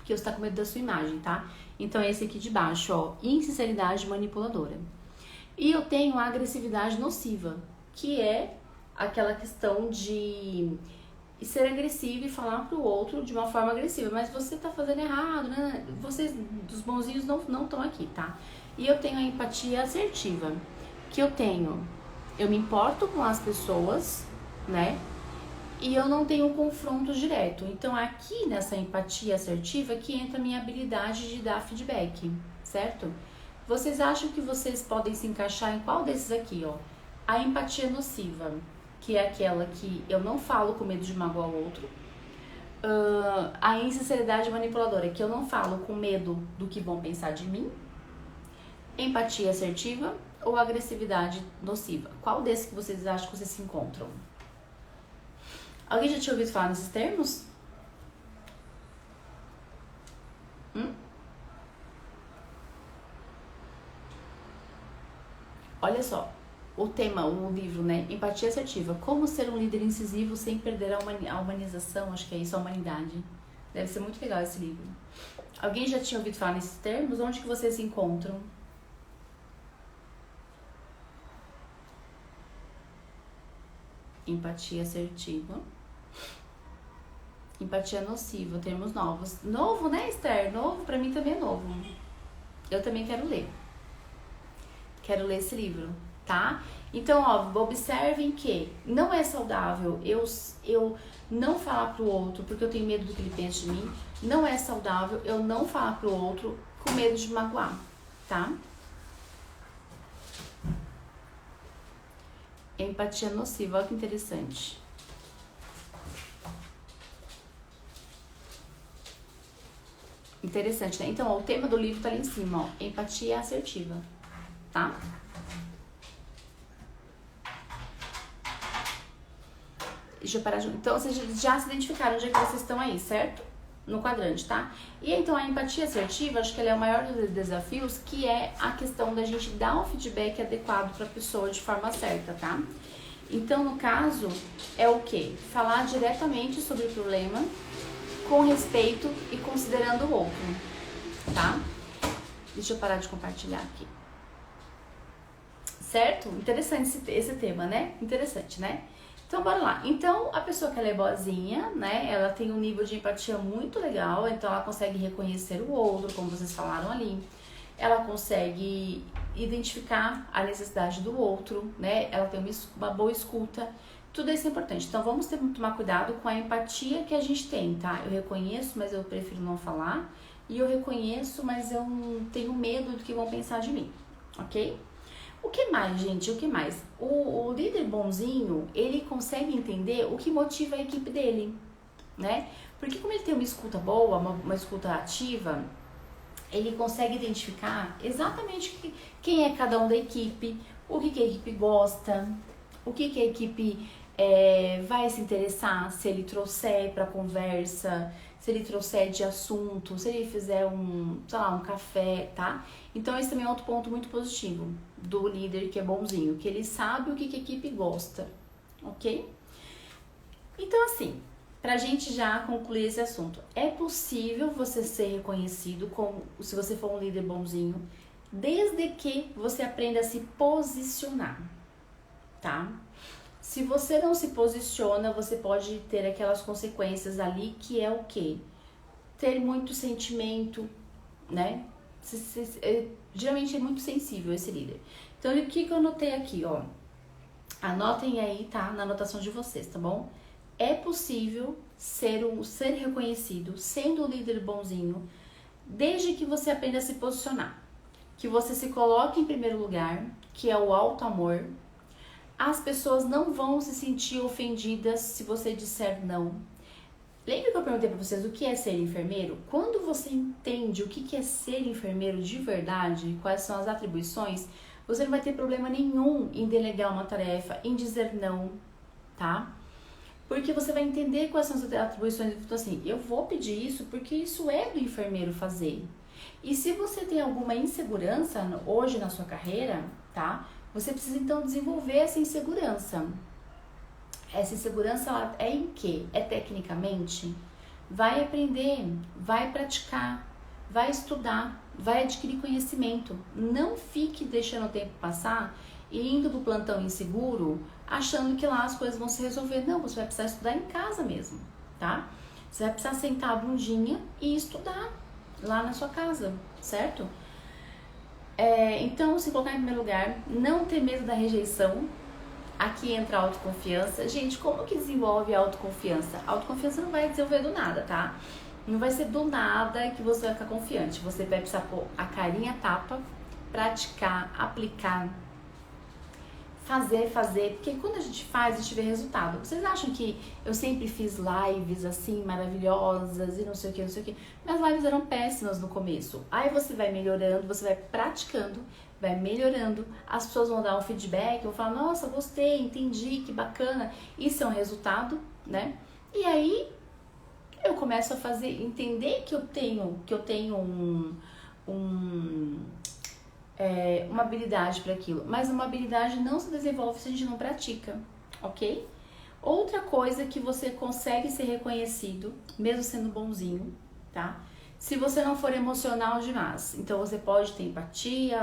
que você tá com medo da sua imagem, tá? Então esse aqui de baixo, ó, insinceridade manipuladora. E eu tenho a agressividade nociva, que é aquela questão de ser agressivo e falar pro outro de uma forma agressiva, mas você tá fazendo errado, né? Vocês, dos bonzinhos, não estão aqui, tá? E eu tenho a empatia assertiva, que eu me importo com as pessoas, né? E eu não tenho um confronto direto. Então, aqui nessa empatia assertiva que entra a minha habilidade de dar feedback, certo? Vocês acham que vocês podem se encaixar em qual desses aqui, ó? A empatia nociva, que é aquela que eu não falo com medo de magoar o outro. A insinceridade manipuladora, que eu não falo com medo do que vão pensar de mim. Empatia assertiva ou agressividade nociva? Qual desses que vocês acham que vocês se encontram? Alguém já tinha ouvido falar nesses termos? Olha só, o tema, o livro, né? Empatia assertiva. Como ser um líder incisivo sem perder a humanização, acho que é isso, a humanidade. Deve ser muito legal esse livro. Alguém já tinha ouvido falar nesses termos? Onde que vocês se encontram? Empatia assertiva. Empatia nociva, termos novos. Novo, né, Esther? Novo, pra mim também é novo. Eu também quero ler. Quero ler esse livro, tá? Então, ó, observem que não é saudável eu não falar pro outro porque eu tenho medo do que ele pensa de mim. Não é saudável eu não falar pro outro com medo de magoar, tá? Empatia nociva, olha que interessante. Interessante, né? Então, ó, o tema do livro tá ali em cima, ó. Empatia assertiva, tá? Deixa eu parar de... Então, vocês já se identificaram onde é que vocês estão aí, certo? No quadrante, tá? E então, a empatia assertiva, acho que ela é o maior dos desafios, que é a questão da gente dar um feedback adequado pra pessoa de forma certa, tá? Então, no caso, é o quê? Falar diretamente sobre o problema, com respeito e considerando o outro, tá? Deixa eu parar de compartilhar aqui. Certo? Interessante esse tema, né? Interessante, né? Então, bora lá. Então, a pessoa que ela é boazinha, né? Ela tem um nível de empatia muito legal, então ela consegue reconhecer o outro, como vocês falaram ali. Ela consegue identificar a necessidade do outro, né? Ela tem uma boa escuta. Tudo isso é importante. Então, vamos tomar cuidado com a empatia que a gente tem, tá? Eu reconheço, mas eu prefiro não falar. E eu reconheço, mas eu tenho medo do que vão pensar de mim, ok? O que mais, gente? O que mais? O líder bonzinho, ele consegue entender o que motiva a equipe dele, né? Porque como ele tem uma escuta boa, uma escuta ativa, ele consegue identificar exatamente quem é cada um da equipe, o que a equipe gosta, o que a equipe vai se interessar se ele trouxer para conversa, se ele trouxer de assunto, se ele fizer um café, tá? Então esse também é outro ponto muito positivo do líder que é bonzinho, que ele sabe o que a equipe gosta, ok? Então assim, pra gente já concluir esse assunto, é possível você ser reconhecido como, se você for um líder bonzinho, desde que você aprenda a se posicionar, tá? Se você não se posiciona, você pode ter aquelas consequências ali, que é o quê? Ter muito sentimento, né? Geralmente é muito sensível esse líder. Então, o que eu anotei aqui, ó? Anotem aí, tá? Na anotação de vocês, tá bom? É possível ser reconhecido, sendo um líder bonzinho, desde que você aprenda a se posicionar. Que você se coloque em primeiro lugar, que é o alto amor. As pessoas não vão se sentir ofendidas se você disser não. Lembra que eu perguntei pra vocês o que é ser enfermeiro? Quando você entende o que é ser enfermeiro de verdade, quais são as atribuições, você não vai ter problema nenhum em delegar uma tarefa, em dizer não, tá? Porque você vai entender quais são as atribuições. Então assim, eu vou pedir isso porque isso é do enfermeiro fazer. E se você tem alguma insegurança hoje na sua carreira, tá? Você precisa então desenvolver essa insegurança. Essa insegurança ela é em quê? É tecnicamente? Vai aprender, vai praticar, vai estudar, vai adquirir conhecimento. Não fique deixando o tempo passar e indo do plantão inseguro, achando que lá as coisas vão se resolver. Não, você vai precisar estudar em casa mesmo, tá? Você vai precisar sentar a bundinha e estudar lá na sua casa, certo? Então, se colocar em primeiro lugar, não ter medo da rejeição. Aqui entra a autoconfiança. Gente, como que desenvolve a autoconfiança? A autoconfiança não vai desenvolver do nada, tá? Não vai ser do nada que você vai ficar confiante. Você vai precisar pôr a carinha a tapa, praticar, aplicar, fazer, porque quando a gente faz, a gente vê resultado. Vocês acham que eu sempre fiz lives assim, maravilhosas e não sei o que, Minhas lives eram péssimas no começo. Aí você vai melhorando, você vai praticando, vai melhorando, as pessoas vão dar um feedback, vão falar, nossa, gostei, entendi, que bacana. Isso é um resultado, né? E aí eu começo a entender que eu tenho uma habilidade para aquilo, mas uma habilidade não se desenvolve se a gente não pratica, ok? Outra coisa que você consegue ser reconhecido, mesmo sendo bonzinho, tá? Se você não for emocional demais, então você pode ter empatia,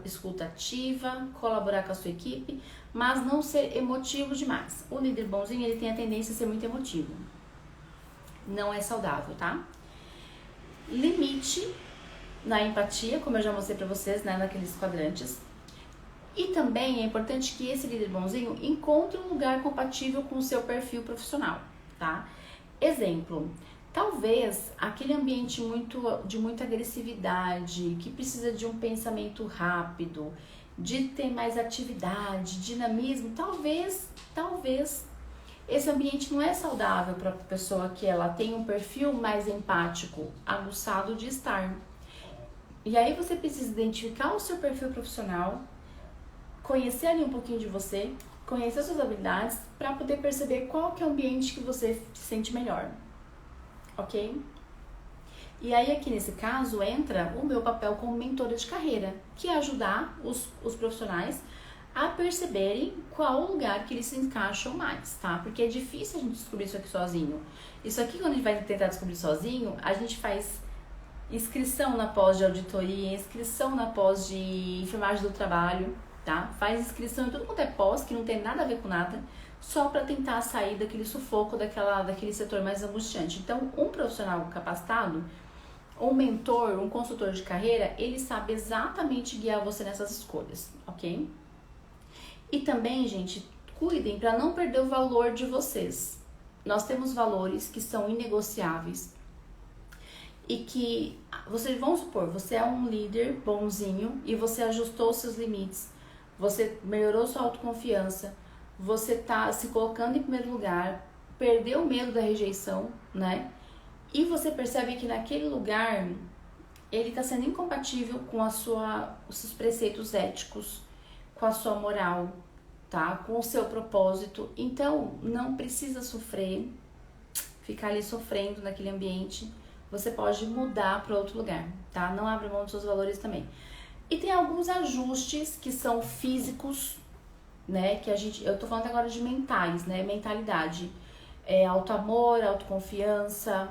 escuta ativa, colaborar com a sua equipe, mas não ser emotivo demais. O líder bonzinho, ele tem a tendência a ser muito emotivo. Não é saudável, tá? Limite na empatia, como eu já mostrei pra vocês, né, naqueles quadrantes. E também é importante que esse líder bonzinho encontre um lugar compatível com o seu perfil profissional, tá? Exemplo, talvez aquele ambiente de muita agressividade, que precisa de um pensamento rápido, de ter mais atividade, dinamismo, talvez esse ambiente não é saudável para a pessoa que ela tem um perfil mais empático, aguçado de estar. E aí você precisa identificar o seu perfil profissional, conhecer ali um pouquinho de você, conhecer suas habilidades, para poder perceber qual que é o ambiente que você se sente melhor, ok? E aí aqui nesse caso entra o meu papel como mentora de carreira, que é ajudar os profissionais a perceberem qual o lugar que eles se encaixam mais, tá? Porque é difícil a gente descobrir isso aqui sozinho. Isso aqui, quando a gente vai tentar descobrir sozinho, a gente faz inscrição na pós de auditoria, inscrição na pós de enfermagem do trabalho, tá? Faz inscrição em tudo quanto é pós, que não tem nada a ver com nada, só para tentar sair daquele sufoco, daquele setor mais angustiante. Então, um profissional capacitado, um mentor, um consultor de carreira, ele sabe exatamente guiar você nessas escolhas, ok? E também, gente, cuidem para não perder o valor de vocês. Nós temos valores que são inegociáveis e que, vocês vão supor, você é um líder bonzinho e você ajustou seus limites, você melhorou sua autoconfiança, você tá se colocando em primeiro lugar, perdeu o medo da rejeição, né? E você percebe que naquele lugar ele está sendo incompatível com os seus preceitos éticos, com a sua moral, tá? Com o seu propósito. Então, não precisa sofrer, ficar ali sofrendo naquele ambiente. Você pode mudar para outro lugar, tá? Não abre mão dos seus valores também. E tem alguns ajustes que são físicos, né? Que eu tô falando agora de mentais, né? Mentalidade. Autoamor, autoconfiança,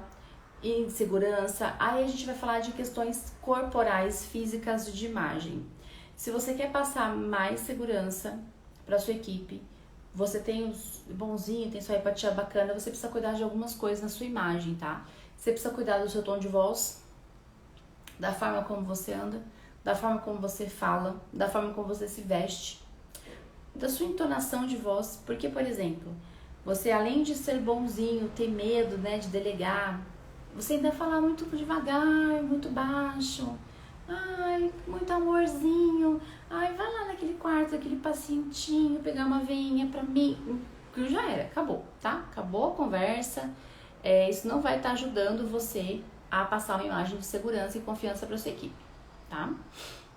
insegurança. Aí a gente vai falar de questões corporais, físicas, de imagem. Se você quer passar mais segurança para sua equipe, você tem os bonzinho, tem sua empatia bacana, você precisa cuidar de algumas coisas na sua imagem, tá? Você precisa cuidar do seu tom de voz, da forma como você anda, da forma como você fala, da forma como você se veste, da sua entonação de voz, porque, por exemplo, você além de ser bonzinho, ter medo, né, de delegar, você ainda fala muito devagar, muito baixo, ai, muito amorzinho, ai, vai lá naquele quarto, aquele pacientinho, pegar uma veinha pra mim, que já era, acabou, tá? Acabou a conversa, isso não vai estar ajudando você a passar uma imagem de segurança e confiança para sua equipe, tá?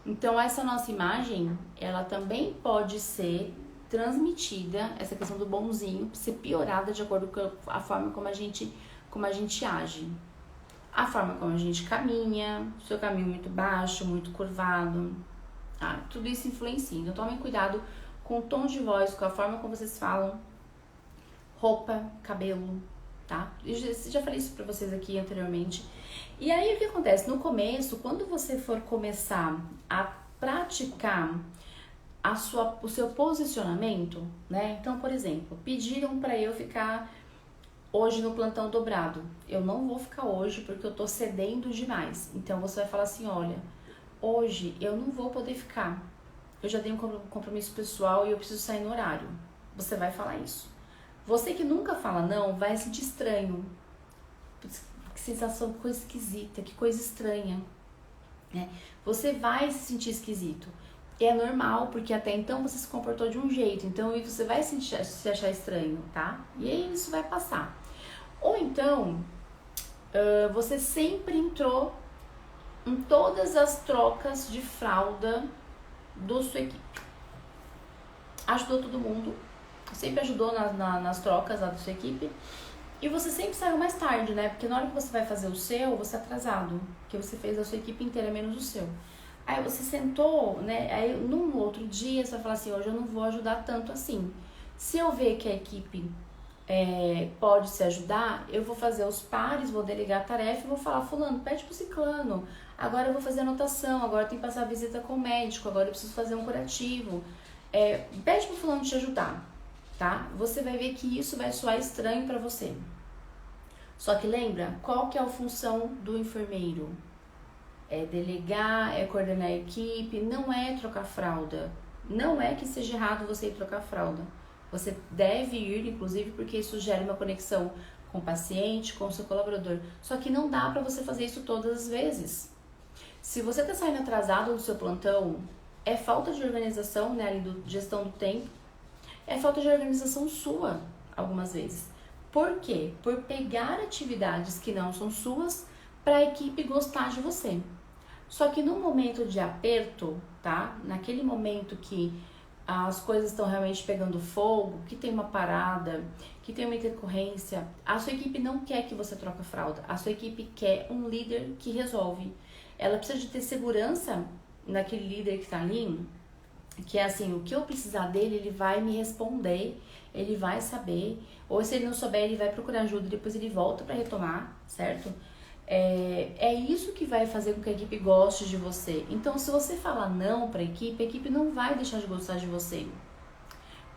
Então, essa nossa imagem, ela também pode ser transmitida, essa questão do bonzinho, ser piorada de acordo com a forma como a gente age. A forma como a gente caminha, seu caminho muito baixo, muito curvado, tá? Tudo isso influencia. Então, tomem cuidado com o tom de voz, com a forma como vocês falam, roupa, cabelo, tá? Eu já falei isso pra vocês aqui anteriormente. E aí, o que acontece? No começo, quando você for começar a praticar o seu posicionamento, né? Então, por exemplo, pediram pra eu ficar hoje no plantão dobrado. Eu não vou ficar hoje porque eu tô cedendo demais. Então, você vai falar assim, olha, hoje eu não vou poder ficar. Eu já tenho um compromisso pessoal e eu preciso sair no horário. Você vai falar isso. Você que nunca fala não, vai sentir estranho. Que sensação, que coisa esquisita, que coisa estranha, né? Você vai se sentir esquisito. É normal, porque até então você se comportou de um jeito. Então, você vai se achar estranho, tá? E aí, isso vai passar. Ou então, você sempre entrou em todas as trocas de fralda da sua equipe. Ajudou todo mundo, sempre ajudou nas trocas da sua equipe. E você sempre saiu mais tarde, né? Porque na hora que você vai fazer o seu, você é atrasado. Porque você fez a sua equipe inteira, menos o seu. Aí você sentou, né? Aí num outro dia você vai falar assim, hoje eu não vou ajudar tanto assim. Se eu ver que a equipe pode se ajudar, eu vou fazer os pares, vou delegar a tarefa e vou falar, fulano, pede pro ciclano, agora eu vou fazer anotação, agora eu tenho que passar a visita com o médico, agora eu preciso fazer um curativo. Pede pro fulano te ajudar, tá? Você vai ver que isso vai soar estranho pra você. Só que lembra, qual que é a função do enfermeiro? É delegar, é coordenar a equipe, não é trocar fralda. Não é que seja errado você ir trocar fralda. Você deve ir, inclusive, porque isso gera uma conexão com o paciente, com o seu colaborador. Só que não dá para você fazer isso todas as vezes. Se você está saindo atrasado do seu plantão, é falta de organização, né, ali do gestão do tempo, é falta de organização sua, algumas vezes. Por quê? Por pegar atividades que não são suas para a equipe gostar de você. Só que no momento de aperto, tá? Naquele momento que as coisas estão realmente pegando fogo, que tem uma parada, que tem uma intercorrência, a sua equipe não quer que você troque a fralda. A sua equipe quer um líder que resolve. Ela precisa de ter segurança naquele líder que tá ali, que é assim, o que eu precisar dele, ele vai me responder, ele vai saber, ou se ele não souber, ele vai procurar ajuda e depois ele volta para retomar, certo? É isso que vai fazer com que a equipe goste de você. Então, se você falar não para a equipe não vai deixar de gostar de você.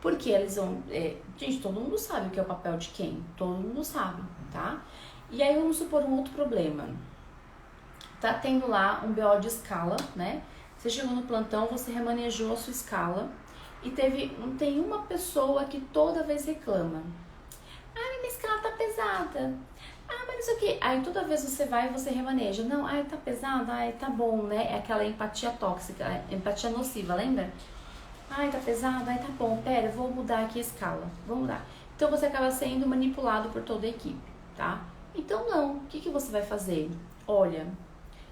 Porque eles vão... gente, todo mundo sabe o que é o papel de quem. Todo mundo sabe, tá? E aí, vamos supor um outro problema. Tá tendo lá um BO de escala, né? Você chegou no plantão, você remanejou a sua escala e tem uma pessoa que toda vez reclama. Ah, minha escala tá pesada. Ah, mas não sei o que. Aí toda vez você vai e você remaneja. Não, ai, tá pesado, ai, tá bom, né? É aquela empatia tóxica, empatia nociva, lembra? Ai, tá pesado, ai, tá bom, pera, vou mudar aqui a escala. Vou mudar. Então você acaba sendo manipulado por toda a equipe, tá? Então não, o que você vai fazer? Olha,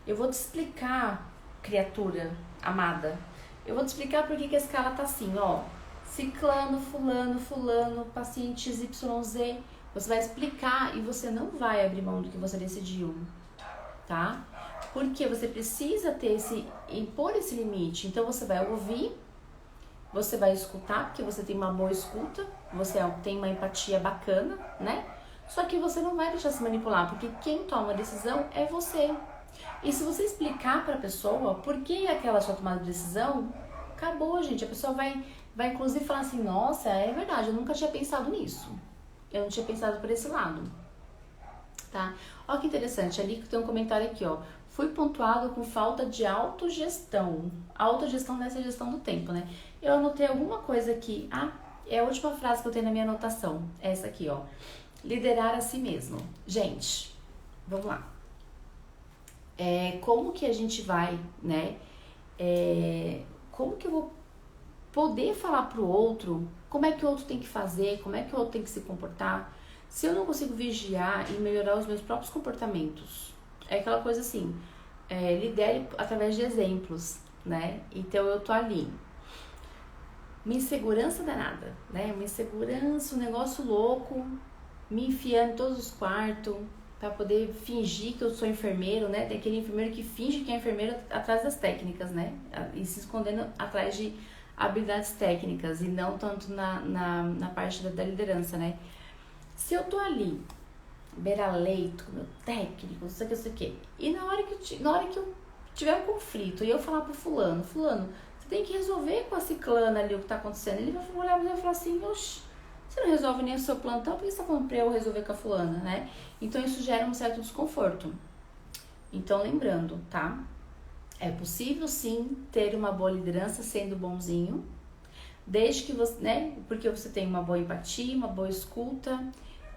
eu vou te explicar, criatura amada. Eu vou te explicar por que a escala tá assim, ó. Ciclano, fulano, paciente XYZ. Você vai explicar e você não vai abrir mão do que você decidiu, tá? Porque você precisa impor esse limite. Então você vai ouvir, você vai escutar, porque você tem uma boa escuta, você tem uma empatia bacana, né? Só que você não vai deixar se manipular, porque quem toma a decisão é você. E se você explicar para a pessoa por que aquela sua tomada de decisão, acabou, gente. A pessoa vai inclusive falar assim, nossa, é verdade, eu nunca tinha pensado nisso. Eu não tinha pensado por esse lado, tá? Ó que interessante, ali tem um comentário aqui, ó. Fui pontuado com falta de autogestão. Autogestão nessa gestão do tempo, né? Eu anotei alguma coisa aqui. Ah, é a última frase que eu tenho na minha anotação. Essa aqui, ó. Liderar a si mesmo. Gente, vamos lá. Como que a gente vai, né? Como que eu vou poder falar pro outro como é que o outro tem que fazer, como é que o outro tem que se comportar, se eu não consigo vigiar e melhorar os meus próprios comportamentos? É aquela coisa assim, lidere através de exemplos, né? Então eu tô ali, uma insegurança danada, né? Uma insegurança, um negócio louco, me enfiando em todos os quartos para poder fingir que eu sou enfermeiro, né? Daquele enfermeiro que finge que é enfermeiro atrás das técnicas, né? E se escondendo atrás de habilidades técnicas e não tanto na parte da liderança, né? Se eu tô ali, beira-leito, com meu técnico, não sei o que, e na hora que eu tiver um conflito e eu falar pro fulano, você tem que resolver com a ciclana ali o que tá acontecendo, ele vai olhar pra mim e falar assim, oxi, você não resolve nem o seu plantão, por que você tá falando pra eu resolver com a fulana, né? Então isso gera um certo desconforto. Então lembrando, tá? É possível sim ter uma boa liderança sendo bonzinho, desde que você, né? Porque você tem uma boa empatia, uma boa escuta,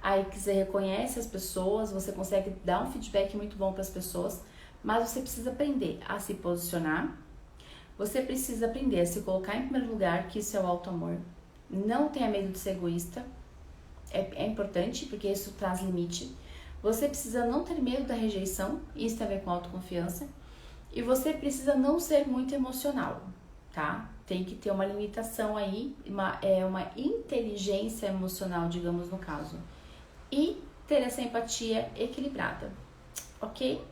aí que você reconhece as pessoas, você consegue dar um feedback muito bom para as pessoas, mas você precisa aprender a se posicionar, você precisa aprender a se colocar em primeiro lugar, que isso é o auto-amor. Não tenha medo de ser egoísta, é importante porque isso traz limite. Você precisa não ter medo da rejeição, isso tem a ver com autoconfiança. E você precisa não ser muito emocional, tá? Tem que ter uma limitação aí, uma inteligência emocional, digamos no caso. E ter essa empatia equilibrada, ok?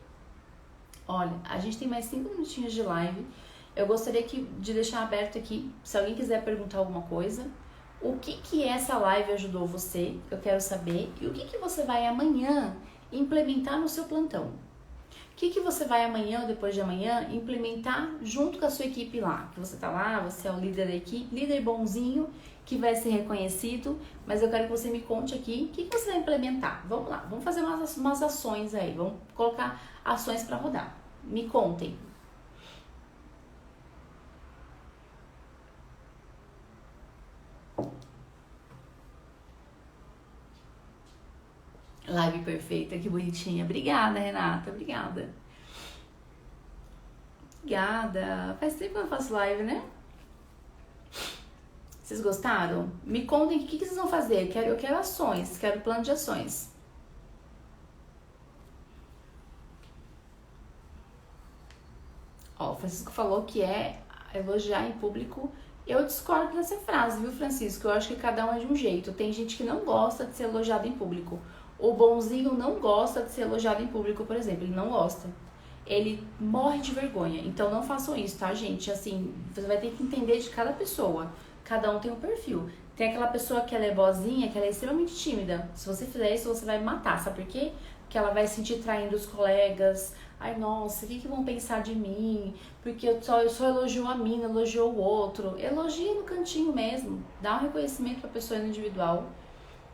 Olha, a gente tem mais 5 minutinhos de live. Eu gostaria de deixar aberto aqui, se alguém quiser perguntar alguma coisa, O que essa live ajudou você? Eu quero saber. E o que você vai amanhã implementar no seu plantão? O que você vai amanhã ou depois de amanhã implementar junto com a sua equipe lá? Que você tá lá, você é o líder da equipe, líder bonzinho, que vai ser reconhecido, mas eu quero que você me conte aqui o que você vai implementar. Vamos lá, vamos fazer umas ações aí, vamos colocar ações para rodar. Me contem. Live perfeita, que bonitinha. Obrigada, Renata, obrigada. Obrigada. Faz tempo que eu faço live, né? Vocês gostaram? Me contem o que vocês vão fazer. Eu quero ações, quero plano de ações. Ó, o Francisco falou que é elogiar em público. Eu discordo dessa frase, viu, Francisco? Eu acho que cada um é de um jeito. Tem gente que não gosta de ser elogiado em público. O bonzinho não gosta de ser elogiado em público, por exemplo. Ele não gosta. Ele morre de vergonha. Então não façam isso, tá, gente? Assim, você vai ter que entender de cada pessoa. Cada um tem um perfil. Tem aquela pessoa que ela é boazinha, que ela é extremamente tímida. Se você fizer isso, você vai me matar, sabe por quê? Porque ela vai se sentir traindo os colegas. Ai, nossa, o que vão pensar de mim? Porque eu só elogio a mim, não elogio o outro. Elogia no cantinho mesmo. Dá um reconhecimento pra pessoa no individual.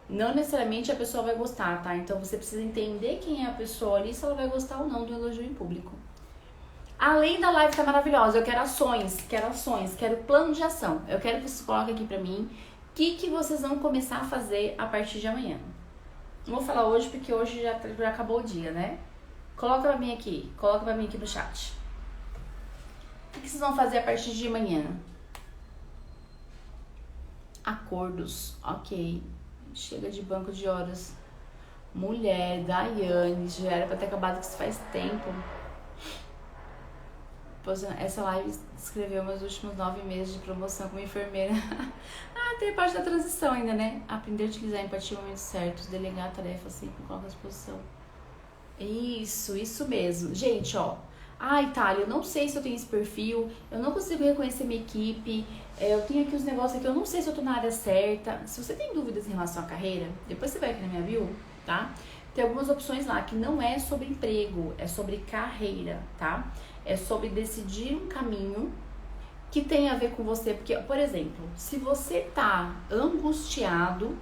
Não necessariamente a pessoa vai gostar, tá? Então você precisa entender quem é a pessoa ali, se ela vai gostar ou não do elogio em público. Além da live tá maravilhosa, eu quero ações, quero plano de ação. Eu quero que vocês coloquem aqui pra mim o que vocês vão começar a fazer a partir de amanhã. Não vou falar hoje porque hoje já acabou o dia, né? Coloca pra mim aqui no chat. O que vocês vão fazer a partir de amanhã? Acordos, ok. Chega de banco de horas. Mulher, Daiane, já era pra ter acabado com isso faz tempo. Essa live escreveu meus últimos 9 meses de promoção como enfermeira. Tem a parte da transição ainda, né? Aprender a utilizar a empatia em momentos certos, delegar a tarefa sempre com qualquer disposição. Isso mesmo. Gente, ó. Itália, eu não sei se eu tenho esse perfil, eu não consigo reconhecer minha equipe, eu tenho aqui os negócios aqui, eu não sei se eu tô na área certa. Se você tem dúvidas em relação à carreira, depois você vai aqui na minha bio, tá? Tem algumas opções lá que não é sobre emprego, é sobre carreira, tá? É sobre decidir um caminho que tem a ver com você. Porque, por exemplo, se você tá angustiado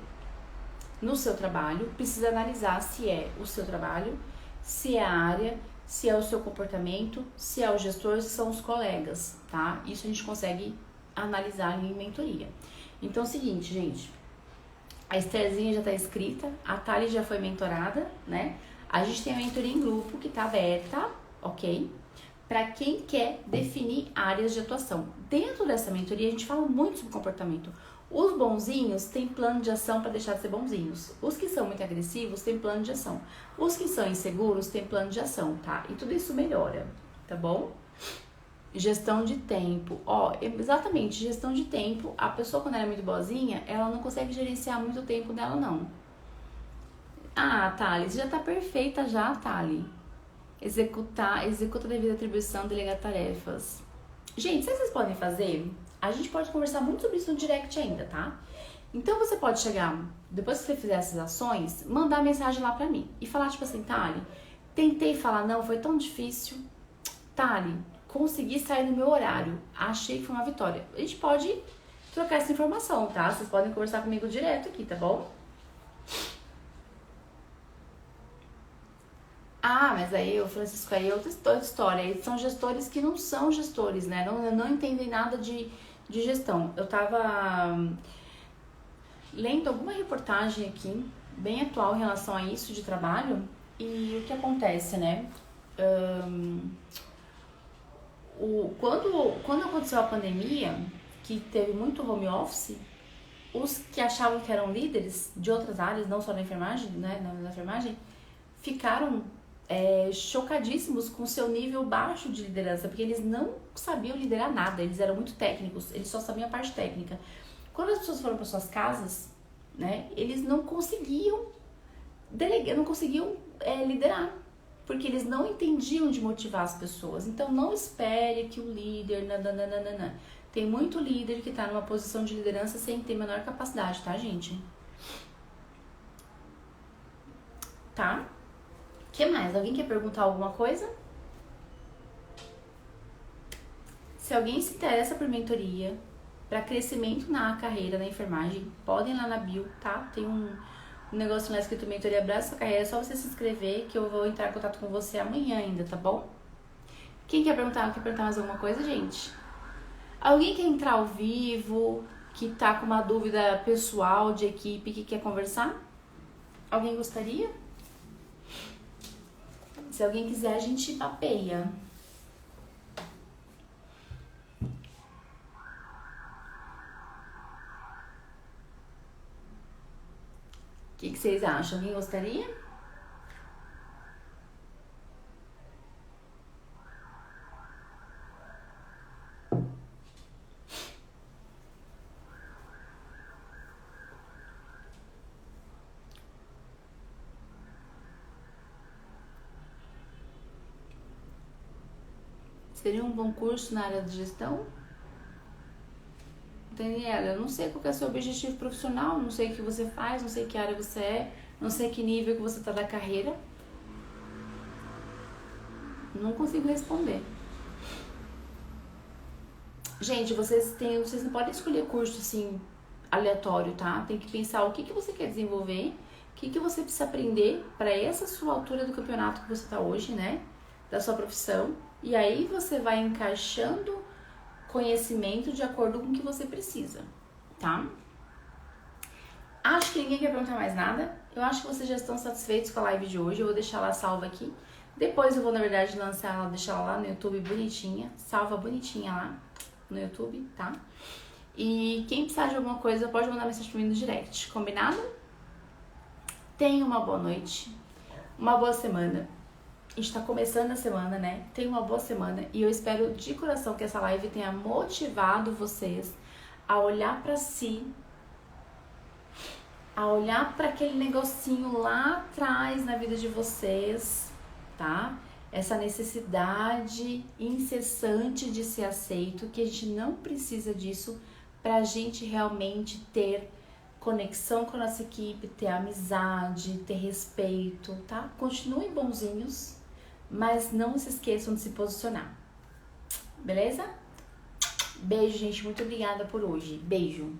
no seu trabalho, precisa analisar se é o seu trabalho, se é a área, se é o seu comportamento, se é o gestor, se são os colegas, tá? Isso a gente consegue analisar ali em mentoria. Então é o seguinte, gente, a Estherzinha já tá inscrita, a Thali já foi mentorada, né? A gente tem a mentoria em grupo que tá aberta, ok? Para quem quer definir áreas de atuação. Dentro dessa mentoria a gente fala muito sobre comportamento. Os bonzinhos têm plano de ação para deixar de ser bonzinhos. Os que são muito agressivos têm plano de ação. Os que são inseguros têm plano de ação, tá? E tudo isso melhora, tá bom? Gestão de tempo. Ó, exatamente, gestão de tempo. A pessoa, quando ela é muito boazinha, ela não consegue gerenciar muito o tempo dela, não. Thali, já tá perfeita já, Thali. Executa devida atribuição, delegar tarefas. Gente, sabe o que vocês podem fazer? A gente pode conversar muito sobre isso no direct ainda, tá? Então você pode chegar, depois que você fizer essas ações, mandar mensagem lá pra mim e falar tipo assim, Thali, tentei falar não, foi tão difícil. Thali, consegui sair no meu horário, achei que foi uma vitória. A gente pode trocar essa informação, tá? Vocês podem conversar comigo direto aqui, tá bom? Mas aí o Francisco aí é outra história. Eles são gestores que não são gestores, né? Não entendem nada de gestão. Eu tava lendo alguma reportagem aqui, bem atual em relação a isso de trabalho, e o que acontece, né? Quando aconteceu a pandemia, que teve muito home office, os que achavam que eram líderes de outras áreas, não só na enfermagem, né? Na enfermagem, ficaram chocadíssimos com o seu nível baixo de liderança, porque eles não sabiam liderar nada, eles eram muito técnicos, eles só sabiam a parte técnica. Quando as pessoas foram para suas casas, né, eles não conseguiam delegar, não conseguiam liderar, porque eles não entendiam de motivar as pessoas. Então não espere que o líder, Tem muito líder que tá numa posição de liderança sem ter menor capacidade, tá, gente? Tá? O que mais? Alguém quer perguntar alguma coisa? Se alguém se interessa por mentoria, para crescimento na carreira, na enfermagem, podem ir lá na bio, tá? Tem um negócio lá escrito Mentoria Abraça Sua Carreira, é só você se inscrever que eu vou entrar em contato com você amanhã ainda, tá bom? Quem quer perguntar? Quer perguntar mais alguma coisa, gente? Alguém quer entrar ao vivo, que tá com uma dúvida pessoal de equipe, que quer conversar? Alguém gostaria? Se alguém quiser, a gente papeia. O que vocês acham? Alguém gostaria? Seria um bom curso na área de gestão? Daniela, eu não sei qual que é o seu objetivo profissional, não sei o que você faz, não sei que área você é, não sei que nível que você tá da carreira. Não consigo responder. Gente, vocês não podem escolher curso assim aleatório, tá? Tem que pensar o que você quer desenvolver, o que você precisa aprender para essa sua altura do campeonato que você tá hoje, né? Da sua profissão. E aí você vai encaixando conhecimento de acordo com o que você precisa, tá? Acho que ninguém quer perguntar mais nada. Eu acho que vocês já estão satisfeitos com a live de hoje. Eu vou deixar ela salva aqui. Depois eu vou, na verdade, lançar ela, deixar ela lá no YouTube bonitinha. Salva bonitinha lá no YouTube, tá? E quem precisar de alguma coisa pode mandar mensagem pra mim no direct, combinado? Tenha uma boa noite, uma boa semana. A gente tá começando a semana, né? Tenha uma boa semana e eu espero de coração que essa live tenha motivado vocês a olhar pra si, a olhar para aquele negocinho lá atrás na vida de vocês, tá? Essa necessidade incessante de ser aceito, que a gente não precisa disso pra gente realmente ter conexão com a nossa equipe, ter amizade, ter respeito, tá? Continuem bonzinhos, mas não se esqueçam de se posicionar. Beleza? Beijo, gente. Muito obrigada por hoje. Beijo.